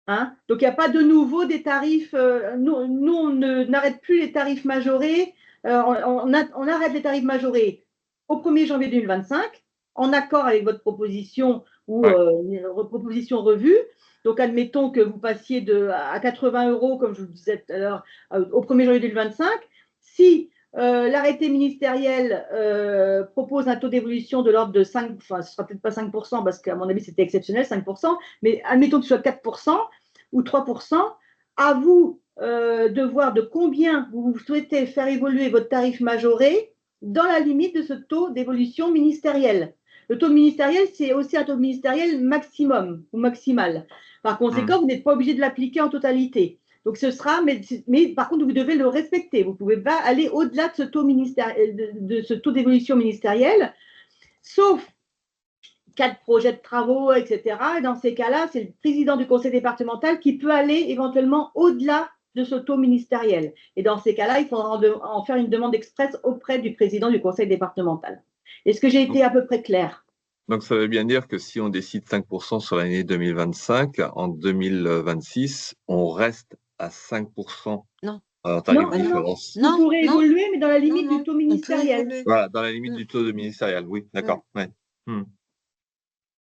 Hein? Donc, il n'y a pas de nouveau des tarifs. Nous, on n'arrête plus les tarifs majorés. On arrête les tarifs majorés au 1er janvier 2025, en accord avec votre proposition ou proposition revue. Donc, admettons que vous passiez à 80 € comme je vous disais tout à l'heure, au 1er janvier 2025. Si l'arrêté ministériel propose un taux d'évolution de l'ordre de 5%, enfin, ce ne sera peut-être pas 5%, parce qu'à mon avis, c'était exceptionnel, 5%, mais admettons que ce soit 4% ou 3%, à vous de voir de combien vous souhaitez faire évoluer votre tarif majoré dans la limite de ce taux d'évolution ministériel. Le taux ministériel, c'est aussi un taux ministériel maximum ou maximal. Par conséquent, vous n'êtes pas obligé de l'appliquer en totalité. Donc, ce sera, mais par contre, vous devez le respecter. Vous ne pouvez pas aller au-delà de ce taux de ce taux d'évolution ministérielle, sauf cas de projet de travaux, etc. Et dans ces cas-là, c'est le président du conseil départemental qui peut aller éventuellement au-delà de ce taux ministériel. Et dans ces cas-là, il faudra en faire une demande express auprès du président du conseil départemental. Est-ce que j'ai été à peu près claire? Donc, ça veut bien dire que si on décide 5% sur l'année 2025, en 2026, on reste à 5% en tarif différencié. Vous pourrez évoluer, mais dans la limite du taux ministériel. Voilà, dans la limite du taux ministériel, oui, d'accord. Ouais.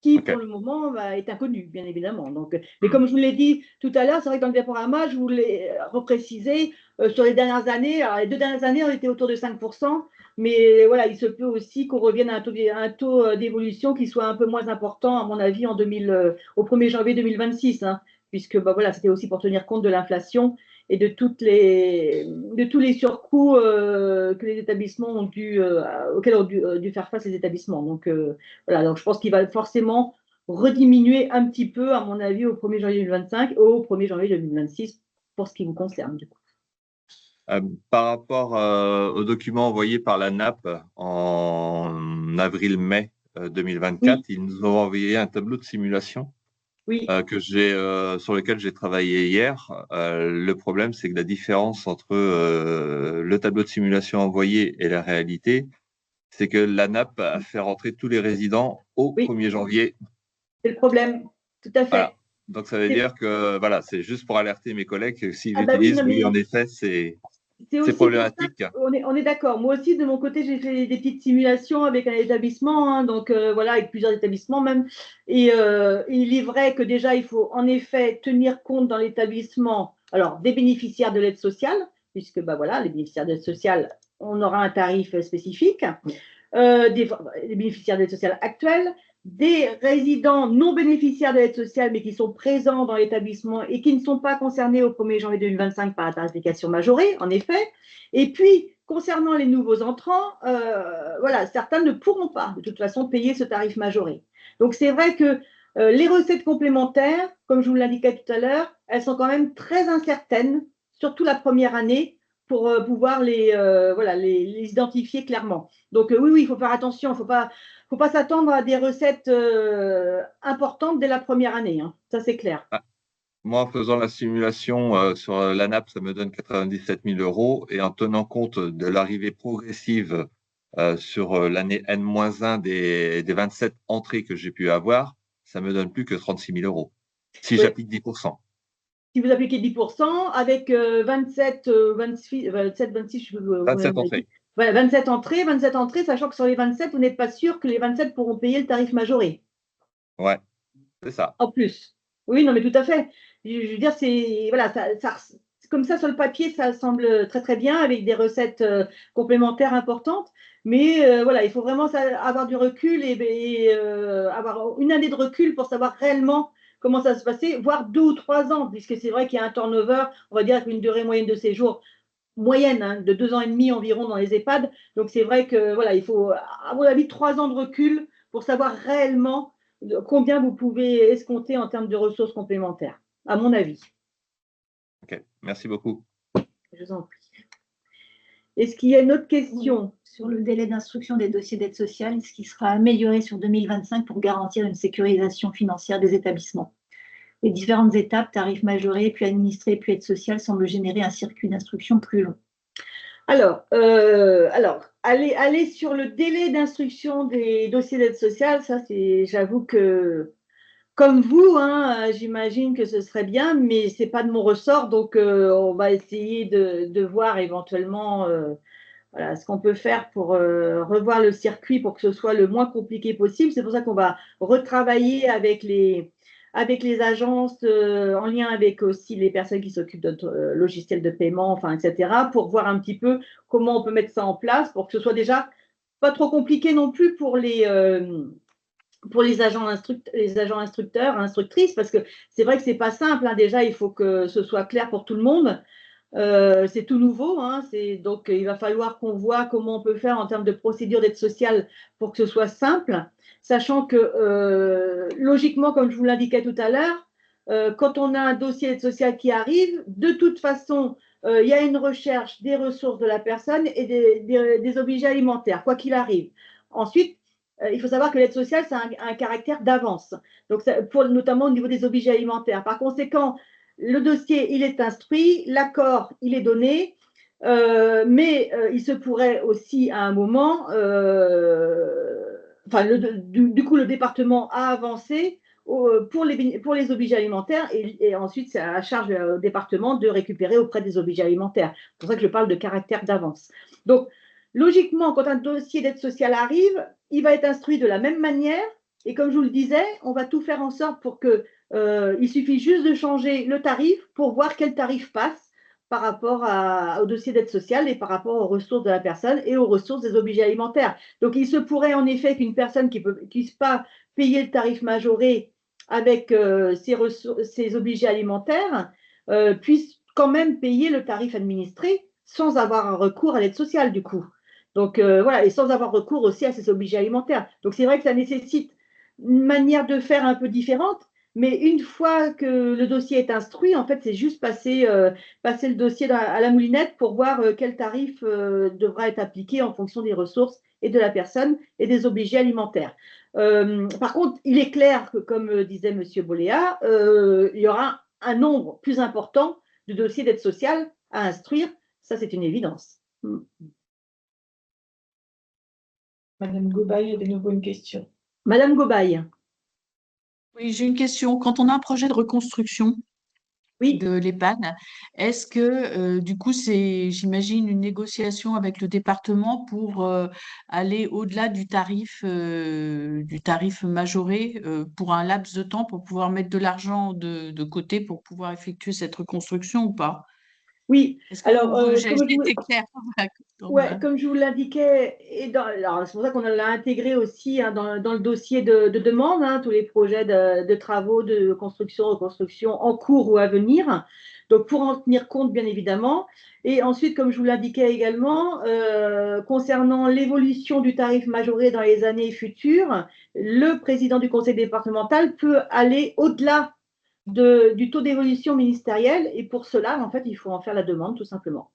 Qui, pour le moment, est inconnu, bien évidemment. Donc, mais comme je vous l'ai dit tout à l'heure, c'est vrai que dans le diaporama, je voulais repréciser sur les dernières années. Alors, les 2 dernières années, on était autour de 5%, mais voilà, il se peut aussi qu'on revienne à un taux d'évolution qui soit un peu moins important, à mon avis, au 1er janvier 2026, hein, puisque voilà, c'était aussi pour tenir compte de l'inflation et de tous les surcoûts que les établissements ont auxquels ont dû faire face les établissements. Donc, voilà, donc je pense qu'il va forcément rediminuer un petit peu, à mon avis, au 1er janvier 2025 ou au 1er janvier 2026, pour ce qui vous concerne, du coup. Par rapport au document envoyé par la NAP en avril-mai 2024, ils nous ont envoyé un tableau de simulation. Oui. Sur lequel j'ai travaillé hier. Le problème, c'est que la différence entre le tableau de simulation envoyé et la réalité, c'est que l'ANAP a fait rentrer tous les résidents au Oui. 1er janvier. C'est le problème, tout à fait. Voilà. Donc, ça veut dire que, voilà, c'est juste pour alerter mes collègues que s'ils Ah bah oui, utilisent, non, oui, mais en effet, c'est aussi problématique. on est d'accord. Moi aussi, de mon côté, j'ai fait des petites simulations avec un établissement, hein, donc voilà, avec plusieurs établissements même. Et il est vrai que déjà, il faut en effet tenir compte dans l'établissement, alors des bénéficiaires de l'aide sociale, puisque bah voilà, les bénéficiaires d'aide sociale, on aura un tarif spécifique, des bénéficiaires d'aide sociale actuels, des résidents non bénéficiaires de l'aide sociale, mais qui sont présents dans l'établissement et qui ne sont pas concernés au 1er janvier 2025 par la tarification majorée, en effet. Et puis, concernant les nouveaux entrants, voilà, certains ne pourront pas, de toute façon, payer ce tarif majoré. Donc, c'est vrai que les recettes complémentaires, comme je vous l'indiquais tout à l'heure, elles sont quand même très incertaines, surtout la première année, pour pouvoir voilà, les identifier clairement. Donc, oui, il faut faire attention, il ne faut pas s'attendre à des recettes importantes dès la première année, hein. Ça c'est clair. Ah, moi, en faisant la simulation sur l'ANAP, ça me donne 97 000 euros. Et en tenant compte de l'arrivée progressive sur l'année N-1 des 27 entrées que j'ai pu avoir, ça me donne plus que 36 000 euros, si Oui. j'applique 10%. Si vous appliquez 10%, avec 27, 26, 26, je peux 27 entrées. Voilà, 27 entrées, sachant que sur les 27, vous n'êtes pas sûr que les 27 pourront payer le tarif majoré. Ouais, c'est ça. En plus. Oui, non, mais tout à fait. Je veux dire, c'est voilà, comme ça sur le papier, ça semble très très bien avec des recettes complémentaires importantes. Mais voilà, il faut vraiment avoir du recul et avoir une année de recul pour savoir réellement comment ça se passait, voire 2 ou 3 ans, puisque c'est vrai qu'il y a un turnover, on va dire, avec une durée moyenne de séjour moyenne, hein, de 2 ans et demi environ dans les EHPAD. Donc c'est vrai que voilà, il faut, à mon avis, 3 ans de recul pour savoir réellement combien vous pouvez escompter en termes de ressources complémentaires, à mon avis. Ok, merci beaucoup. Je vous en prie. Est-ce qu'il y a une autre question? Sur le délai d'instruction des dossiers d'aide sociale, ce qui sera amélioré sur 2025 pour garantir une sécurisation financière des établissements. Les différentes étapes, tarifs majorés, puis administrés, puis aide sociale, semblent générer un circuit d'instruction plus long. Alors, aller sur le délai d'instruction des dossiers d'aide sociale, ça, j'avoue que, comme vous, hein, j'imagine que ce serait bien, mais ce n'est pas de mon ressort, donc on va essayer de voir éventuellement voilà, ce qu'on peut faire pour revoir le circuit pour que ce soit le moins compliqué possible. C'est pour ça qu'on va retravailler avec les agences, en lien avec aussi les personnes qui s'occupent de notre logiciel de paiement, enfin, etc., pour voir un petit peu comment on peut mettre ça en place pour que ce soit déjà pas trop compliqué non plus pour les agents instructeurs, instructrices, parce que c'est vrai que c'est pas simple, hein. Déjà, il faut que ce soit clair pour tout le monde. C'est tout nouveau, hein, donc il va falloir qu'on voit comment on peut faire en termes de procédure d'aide sociale pour que ce soit simple, sachant que logiquement, comme je vous l'indiquais tout à l'heure, quand on a un dossier d'aide sociale qui arrive, de toute façon, il y a une recherche des ressources de la personne et des objets alimentaires, quoi qu'il arrive. Ensuite, il faut savoir que l'aide sociale, c'est un caractère d'avance, donc notamment au niveau des objets alimentaires. Par conséquent, le dossier, il est instruit, l'accord, il est donné, mais il se pourrait aussi à un moment, du coup, le département a avancé pour les objets alimentaires et ensuite, c'est à la charge au département de récupérer auprès des objets alimentaires. C'est pour ça que je parle de caractère d'avance. Donc, logiquement, quand un dossier d'aide sociale arrive, il va être instruit de la même manière et comme je vous le disais, on va tout faire en sorte pour que il suffit juste de changer le tarif pour voir quel tarif passe par rapport au dossier d'aide sociale et par rapport aux ressources de la personne et aux ressources des objets alimentaires. Donc, il se pourrait en effet qu'une personne qui ne puisse pas payer le tarif majoré avec ses objets alimentaires puisse quand même payer le tarif administré sans avoir un recours à l'aide sociale du coup. Donc, voilà, et sans avoir recours aussi à ses objets alimentaires. Donc, c'est vrai que ça nécessite une manière de faire un peu différente. Mais une fois que le dossier est instruit, en fait, c'est juste passer le dossier à la moulinette pour voir quel tarif devra être appliqué en fonction des ressources et de la personne et des objets alimentaires. Par contre, il est clair que, comme disait M. Boléa, il y aura un nombre plus important de dossiers d'aide sociale à instruire. Ça, c'est une évidence. Madame Gobail a de nouveau une question. Madame Gobail. Oui, j'ai une question. Quand on a un projet de reconstruction Oui. de l'EHPAD, est-ce que du coup c'est, j'imagine, une négociation avec le département pour aller au-delà du tarif majoré pour un laps de temps pour pouvoir mettre de l'argent de côté pour pouvoir effectuer cette reconstruction ou pas? Oui, Est-ce que alors, j'ai été claire? ouais, comme je vous l'indiquais, alors c'est pour ça qu'on l'a intégré aussi hein, dans le dossier de demande, hein, tous les projets de travaux de construction, reconstruction en cours ou à venir. Donc, pour en tenir compte, bien évidemment. Et ensuite, comme je vous l'indiquais également, concernant l'évolution du tarif majoré dans les années futures, le président du conseil départemental peut aller au-delà du taux d'évolution ministériel. Et pour cela, en fait, il faut en faire la demande, tout simplement.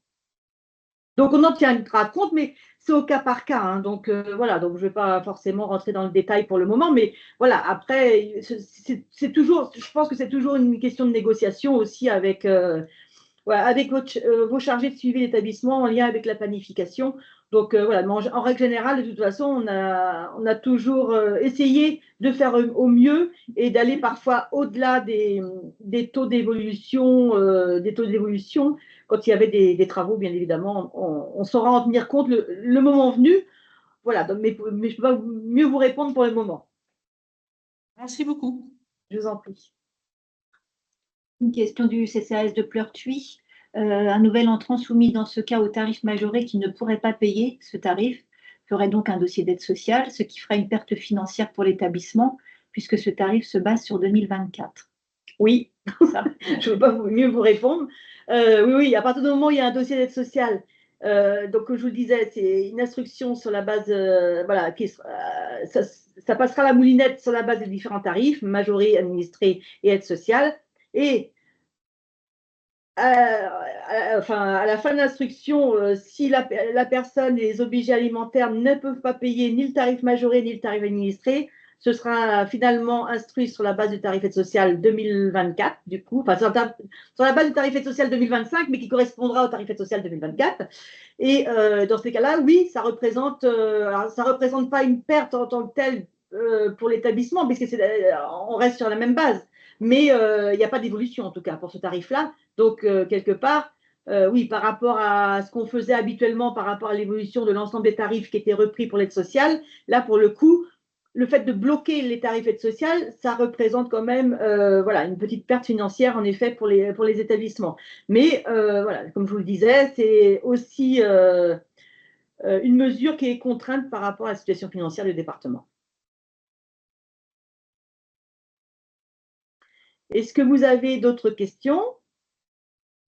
Donc, on en tiendra compte, mais c'est au cas par cas. Hein. Donc, voilà, donc je ne vais pas forcément rentrer dans le détail pour le moment, mais voilà, après, c'est toujours, je pense que c'est toujours une question de négociation aussi avec, avec vos chargés de suivi d'établissement en lien avec la planification. Donc, voilà, en règle générale, de toute façon, on a toujours essayé de faire au mieux et d'aller parfois au-delà des taux d'évolution, quand il y avait des travaux, bien évidemment, on saura en tenir compte le moment venu. Voilà, donc, mais je ne peux pas mieux vous répondre pour le moment. Merci beaucoup. Je vous en prie. Une question du CCAS de Pleurtuis. Un nouvel entrant soumis dans ce cas au tarif majoré qui ne pourrait pas payer ce tarif ferait donc un dossier d'aide sociale, ce qui fera une perte financière pour l'établissement puisque ce tarif se base sur 2024. Oui, ça, je ne peux pas mieux vous répondre. Oui, à partir du moment où il y a un dossier d'aide sociale, donc comme je vous le disais, c'est une instruction sur la base, voilà, ça passera la moulinette sur la base des différents tarifs, majorés, administrés et aide sociale. Et à la fin de l'instruction, si la personne et les obligés alimentaires ne peuvent pas payer ni le tarif majoré ni le tarif administré, ce sera finalement instruit sur la base du tarif aide sociale 2024, du coup, enfin sur la base du tarif aide sociale 2025, mais qui correspondra au tarif aide sociale 2024. Et dans ces cas-là, oui, ça représente pas une perte en tant que telle pour l'établissement, puisque on reste sur la même base. Mais il n'y a pas d'évolution en tout cas pour ce tarif-là. Donc, quelque part, oui, par rapport à ce qu'on faisait habituellement, par rapport à l'évolution de l'ensemble des tarifs qui étaient repris pour l'aide sociale, là, pour le coup, le fait de bloquer les tarifs aide sociale, ça représente quand même voilà, une petite perte financière, en effet, pour les établissements. Mais, voilà, comme je vous le disais, c'est aussi une mesure qui est contrainte par rapport à la situation financière du département. Est-ce que vous avez d'autres questions?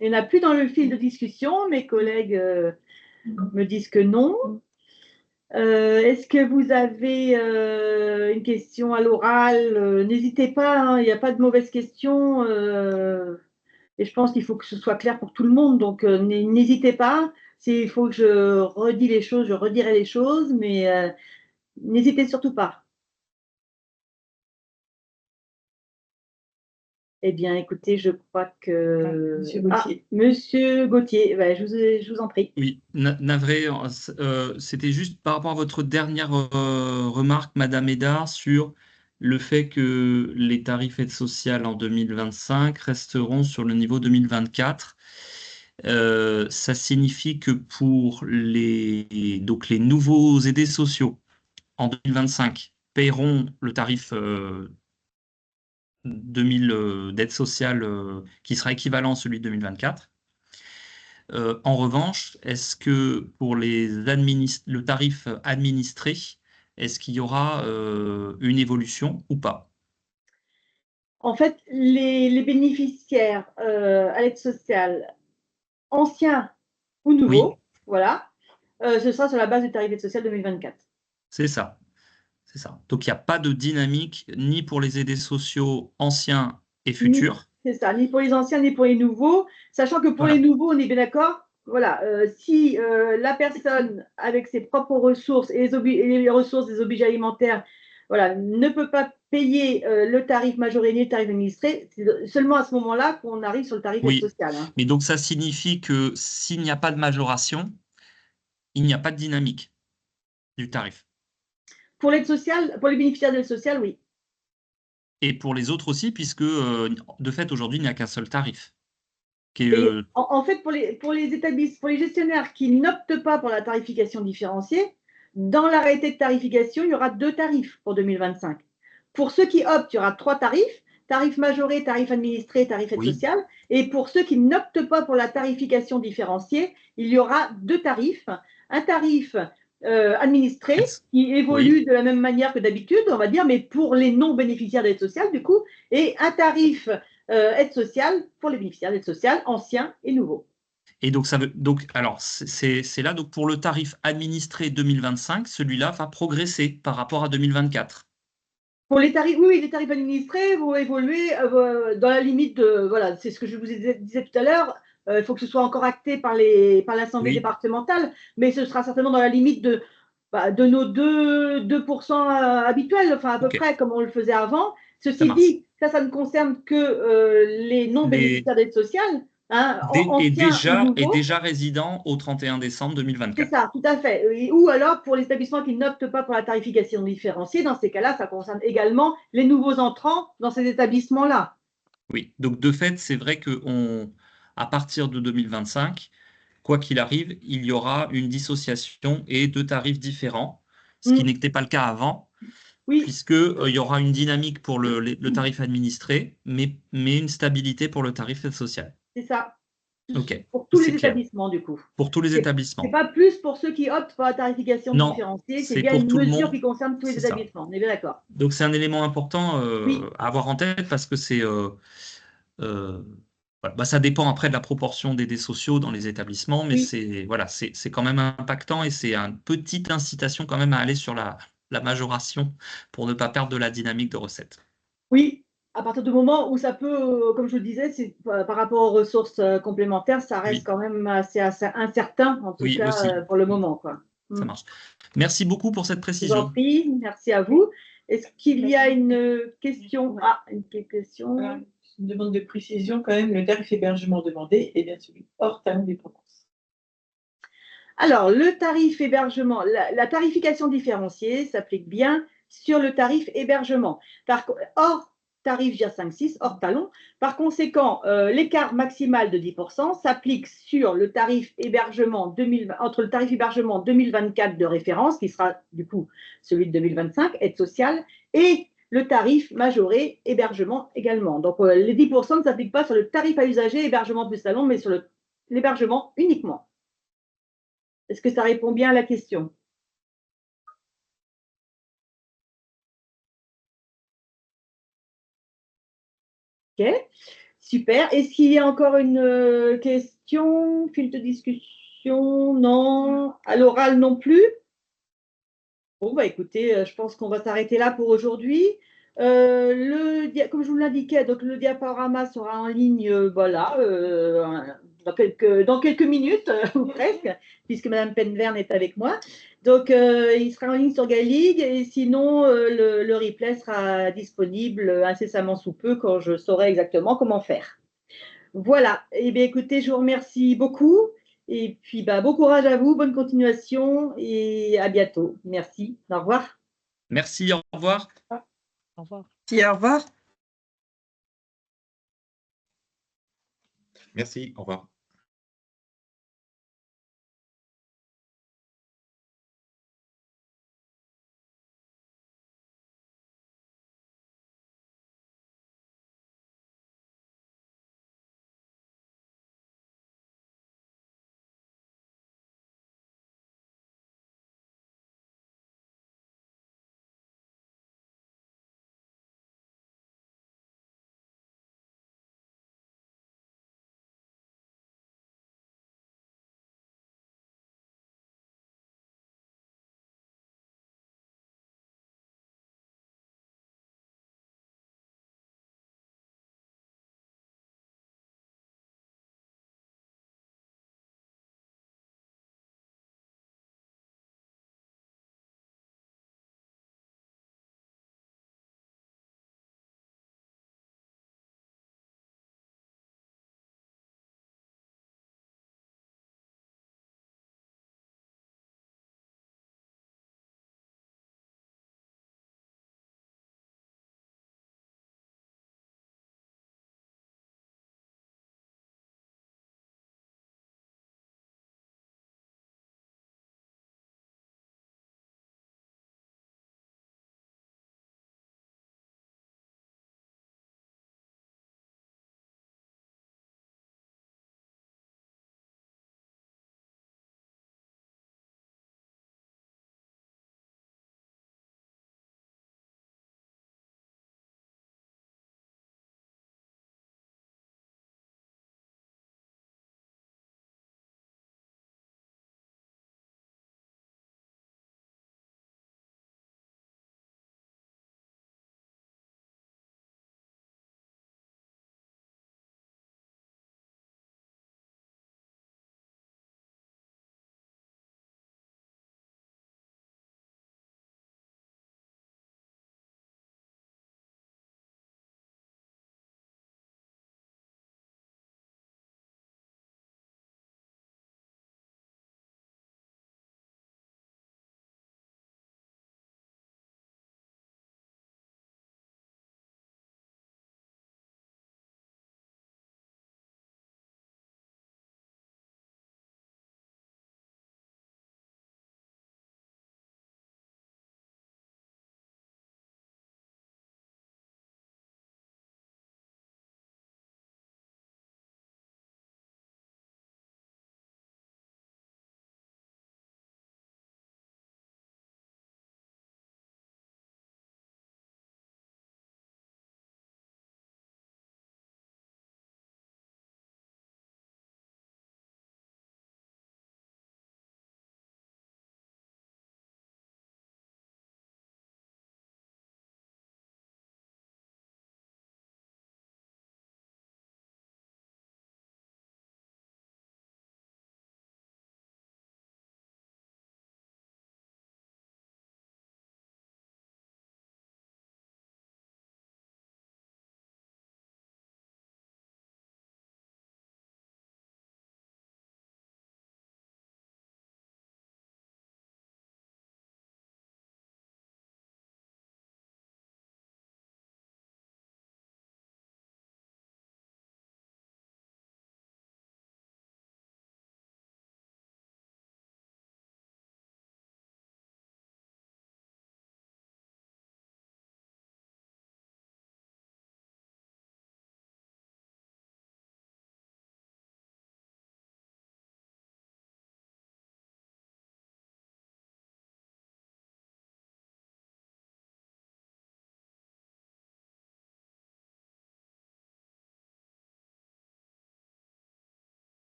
Il n'y en a plus dans le fil de discussion. Mes collègues me disent que non. Est-ce que vous avez une question à l'oral? N'hésitez pas, hein, il n'y a pas de mauvaises questions. Et je pense qu'il faut que ce soit clair pour tout le monde. Donc, n'hésitez pas. S'il faut que je redis les choses, je redirai les choses. Mais n'hésitez surtout pas. Eh bien, écoutez, je crois que… Monsieur Gauthier. Monsieur Gauthier, ben, je vous en prie. Oui, navré, c'était juste par rapport à votre dernière remarque, Madame Hédard, sur le fait que les tarifs aide sociale en 2025 resteront sur le niveau 2024. Ça signifie que pour donc les nouveaux aidés sociaux en 2025 paieront le tarif 2000 d'aide sociale qui sera équivalent à celui de 2024. En revanche, est-ce que pour le tarif administré, est-ce qu'il y aura une évolution ou pas? En fait, les bénéficiaires à l'aide sociale, anciens ou nouveaux, Oui, voilà, ce sera sur la base du tarif aide sociale 2024. c'est ça. C'est ça. Donc, il n'y a pas de dynamique ni pour les aidés sociaux anciens et futurs. C'est ça, ni pour les anciens ni pour les nouveaux, sachant que pour Voilà. les nouveaux, on est bien d'accord. Voilà, si la personne, avec ses propres ressources et les ressources des obligés alimentaires, voilà, ne peut pas payer le tarif majoré ni le tarif administré, c'est seulement à ce moment-là qu'on arrive sur le tarif aide Oui, sociale. Hein. mais donc ça signifie que s'il n'y a pas de majoration, il n'y a pas de dynamique du tarif. Pour l'aide sociale, pour les bénéficiaires de l'aide sociale, oui. Et pour les autres aussi, puisque de fait, aujourd'hui, il n'y a qu'un seul tarif. Qui est, En fait, pour les gestionnaires qui n'optent pas pour la tarification différenciée, dans l'arrêté de tarification, il y aura 2 tarifs pour 2025. Pour ceux qui optent, il y aura 3 tarifs, tarif majoré, tarif administré, tarif aide sociale. Et pour ceux qui n'optent pas pour la tarification différenciée, il y aura 2 tarifs. Un tarif administré qui évolue de la même manière que d'habitude, on va dire, mais pour les non-bénéficiaires d'aide sociale, du coup, et un tarif aide sociale pour les bénéficiaires d'aide sociale, anciens et nouveaux. Et donc, alors, c'est là, donc pour le tarif administré 2025, celui-là va progresser par rapport à 2024. Pour les tarifs, oui, les tarifs administrés vont évoluer dans la limite de, voilà, c'est ce que je vous disais tout à l'heure, il faut que ce soit encore acté par l'Assemblée départementale, mais ce sera certainement dans la limite de nos 2% habituels, enfin à peu près comme on le faisait avant. Ceci dit, ça ne concerne que les non-bénéficiaires d'aide sociale. Hein, et déjà résident au 31 décembre 2024. C'est ça, tout à fait. Ou alors pour les établissements qui n'optent pas pour la tarification différenciée, dans ces cas-là, ça concerne également les nouveaux entrants dans ces établissements-là. Oui, donc de fait, c'est vrai qu'à partir de 2025, quoi qu'il arrive, il y aura une dissociation et 2 tarifs différents, ce qui n'était pas le cas avant, puisqu'il y aura une dynamique pour le tarif administré, mais une stabilité pour le tarif aide sociale. C'est ça. Okay. Pour tous les établissements, du coup. Pour tous les établissements. Ce n'est pas plus pour ceux qui optent pour la tarification différenciée, c'est bien une mesure qui concerne tous les établissements. On est bien d'accord. Donc, c'est un élément important à avoir en tête parce que c'est. Ça dépend après de la proportion d'aides sociaux dans les établissements, mais c'est quand même impactant et c'est une petite incitation quand même à aller sur la majoration pour ne pas perdre de la dynamique de recettes. Oui, à partir du moment où ça peut, comme je le disais, par rapport aux ressources complémentaires, ça reste quand même assez incertain, en tout cas pour le moment, quoi. Ça marche. Merci beaucoup pour cette précision. Je vous en prie, merci à vous. Est-ce qu'il y a une question? Une question. Une demande de précision quand même, le tarif hébergement demandé est bien celui hors talon dépendance. Alors, le tarif hébergement, la tarification différenciée s'applique bien sur le tarif hébergement. Hors tarif GIR 5.6, hors talon. Par conséquent, l'écart maximal de 10% s'applique sur le tarif hébergement entre le tarif hébergement 2024 de référence, qui sera du coup celui de 2025, aide sociale, et le tarif majoré hébergement également. Donc, les 10% ne s'appliquent pas sur le tarif à usager hébergement plus talon, mais sur l'hébergement uniquement. Est-ce que ça répond bien à la question? Ok, super. Est-ce qu'il y a encore une question? Fil de discussion? Non. À l'oral non plus? Bon, écoutez, je pense qu'on va s'arrêter là pour aujourd'hui. Comme je vous l'indiquais, donc le diaporama sera en ligne voilà, dans quelques minutes, ou presque, puisque Mme Penverne est avec moi. Donc, il sera en ligne sur Galig et sinon, le replay sera disponible incessamment sous peu quand je saurai exactement comment faire. Voilà. Eh bien, écoutez, je vous remercie beaucoup. Et puis, bon courage à vous, bonne continuation et à bientôt. Merci. Au revoir. Merci, au revoir. Au revoir. Merci, au revoir. Merci, au revoir.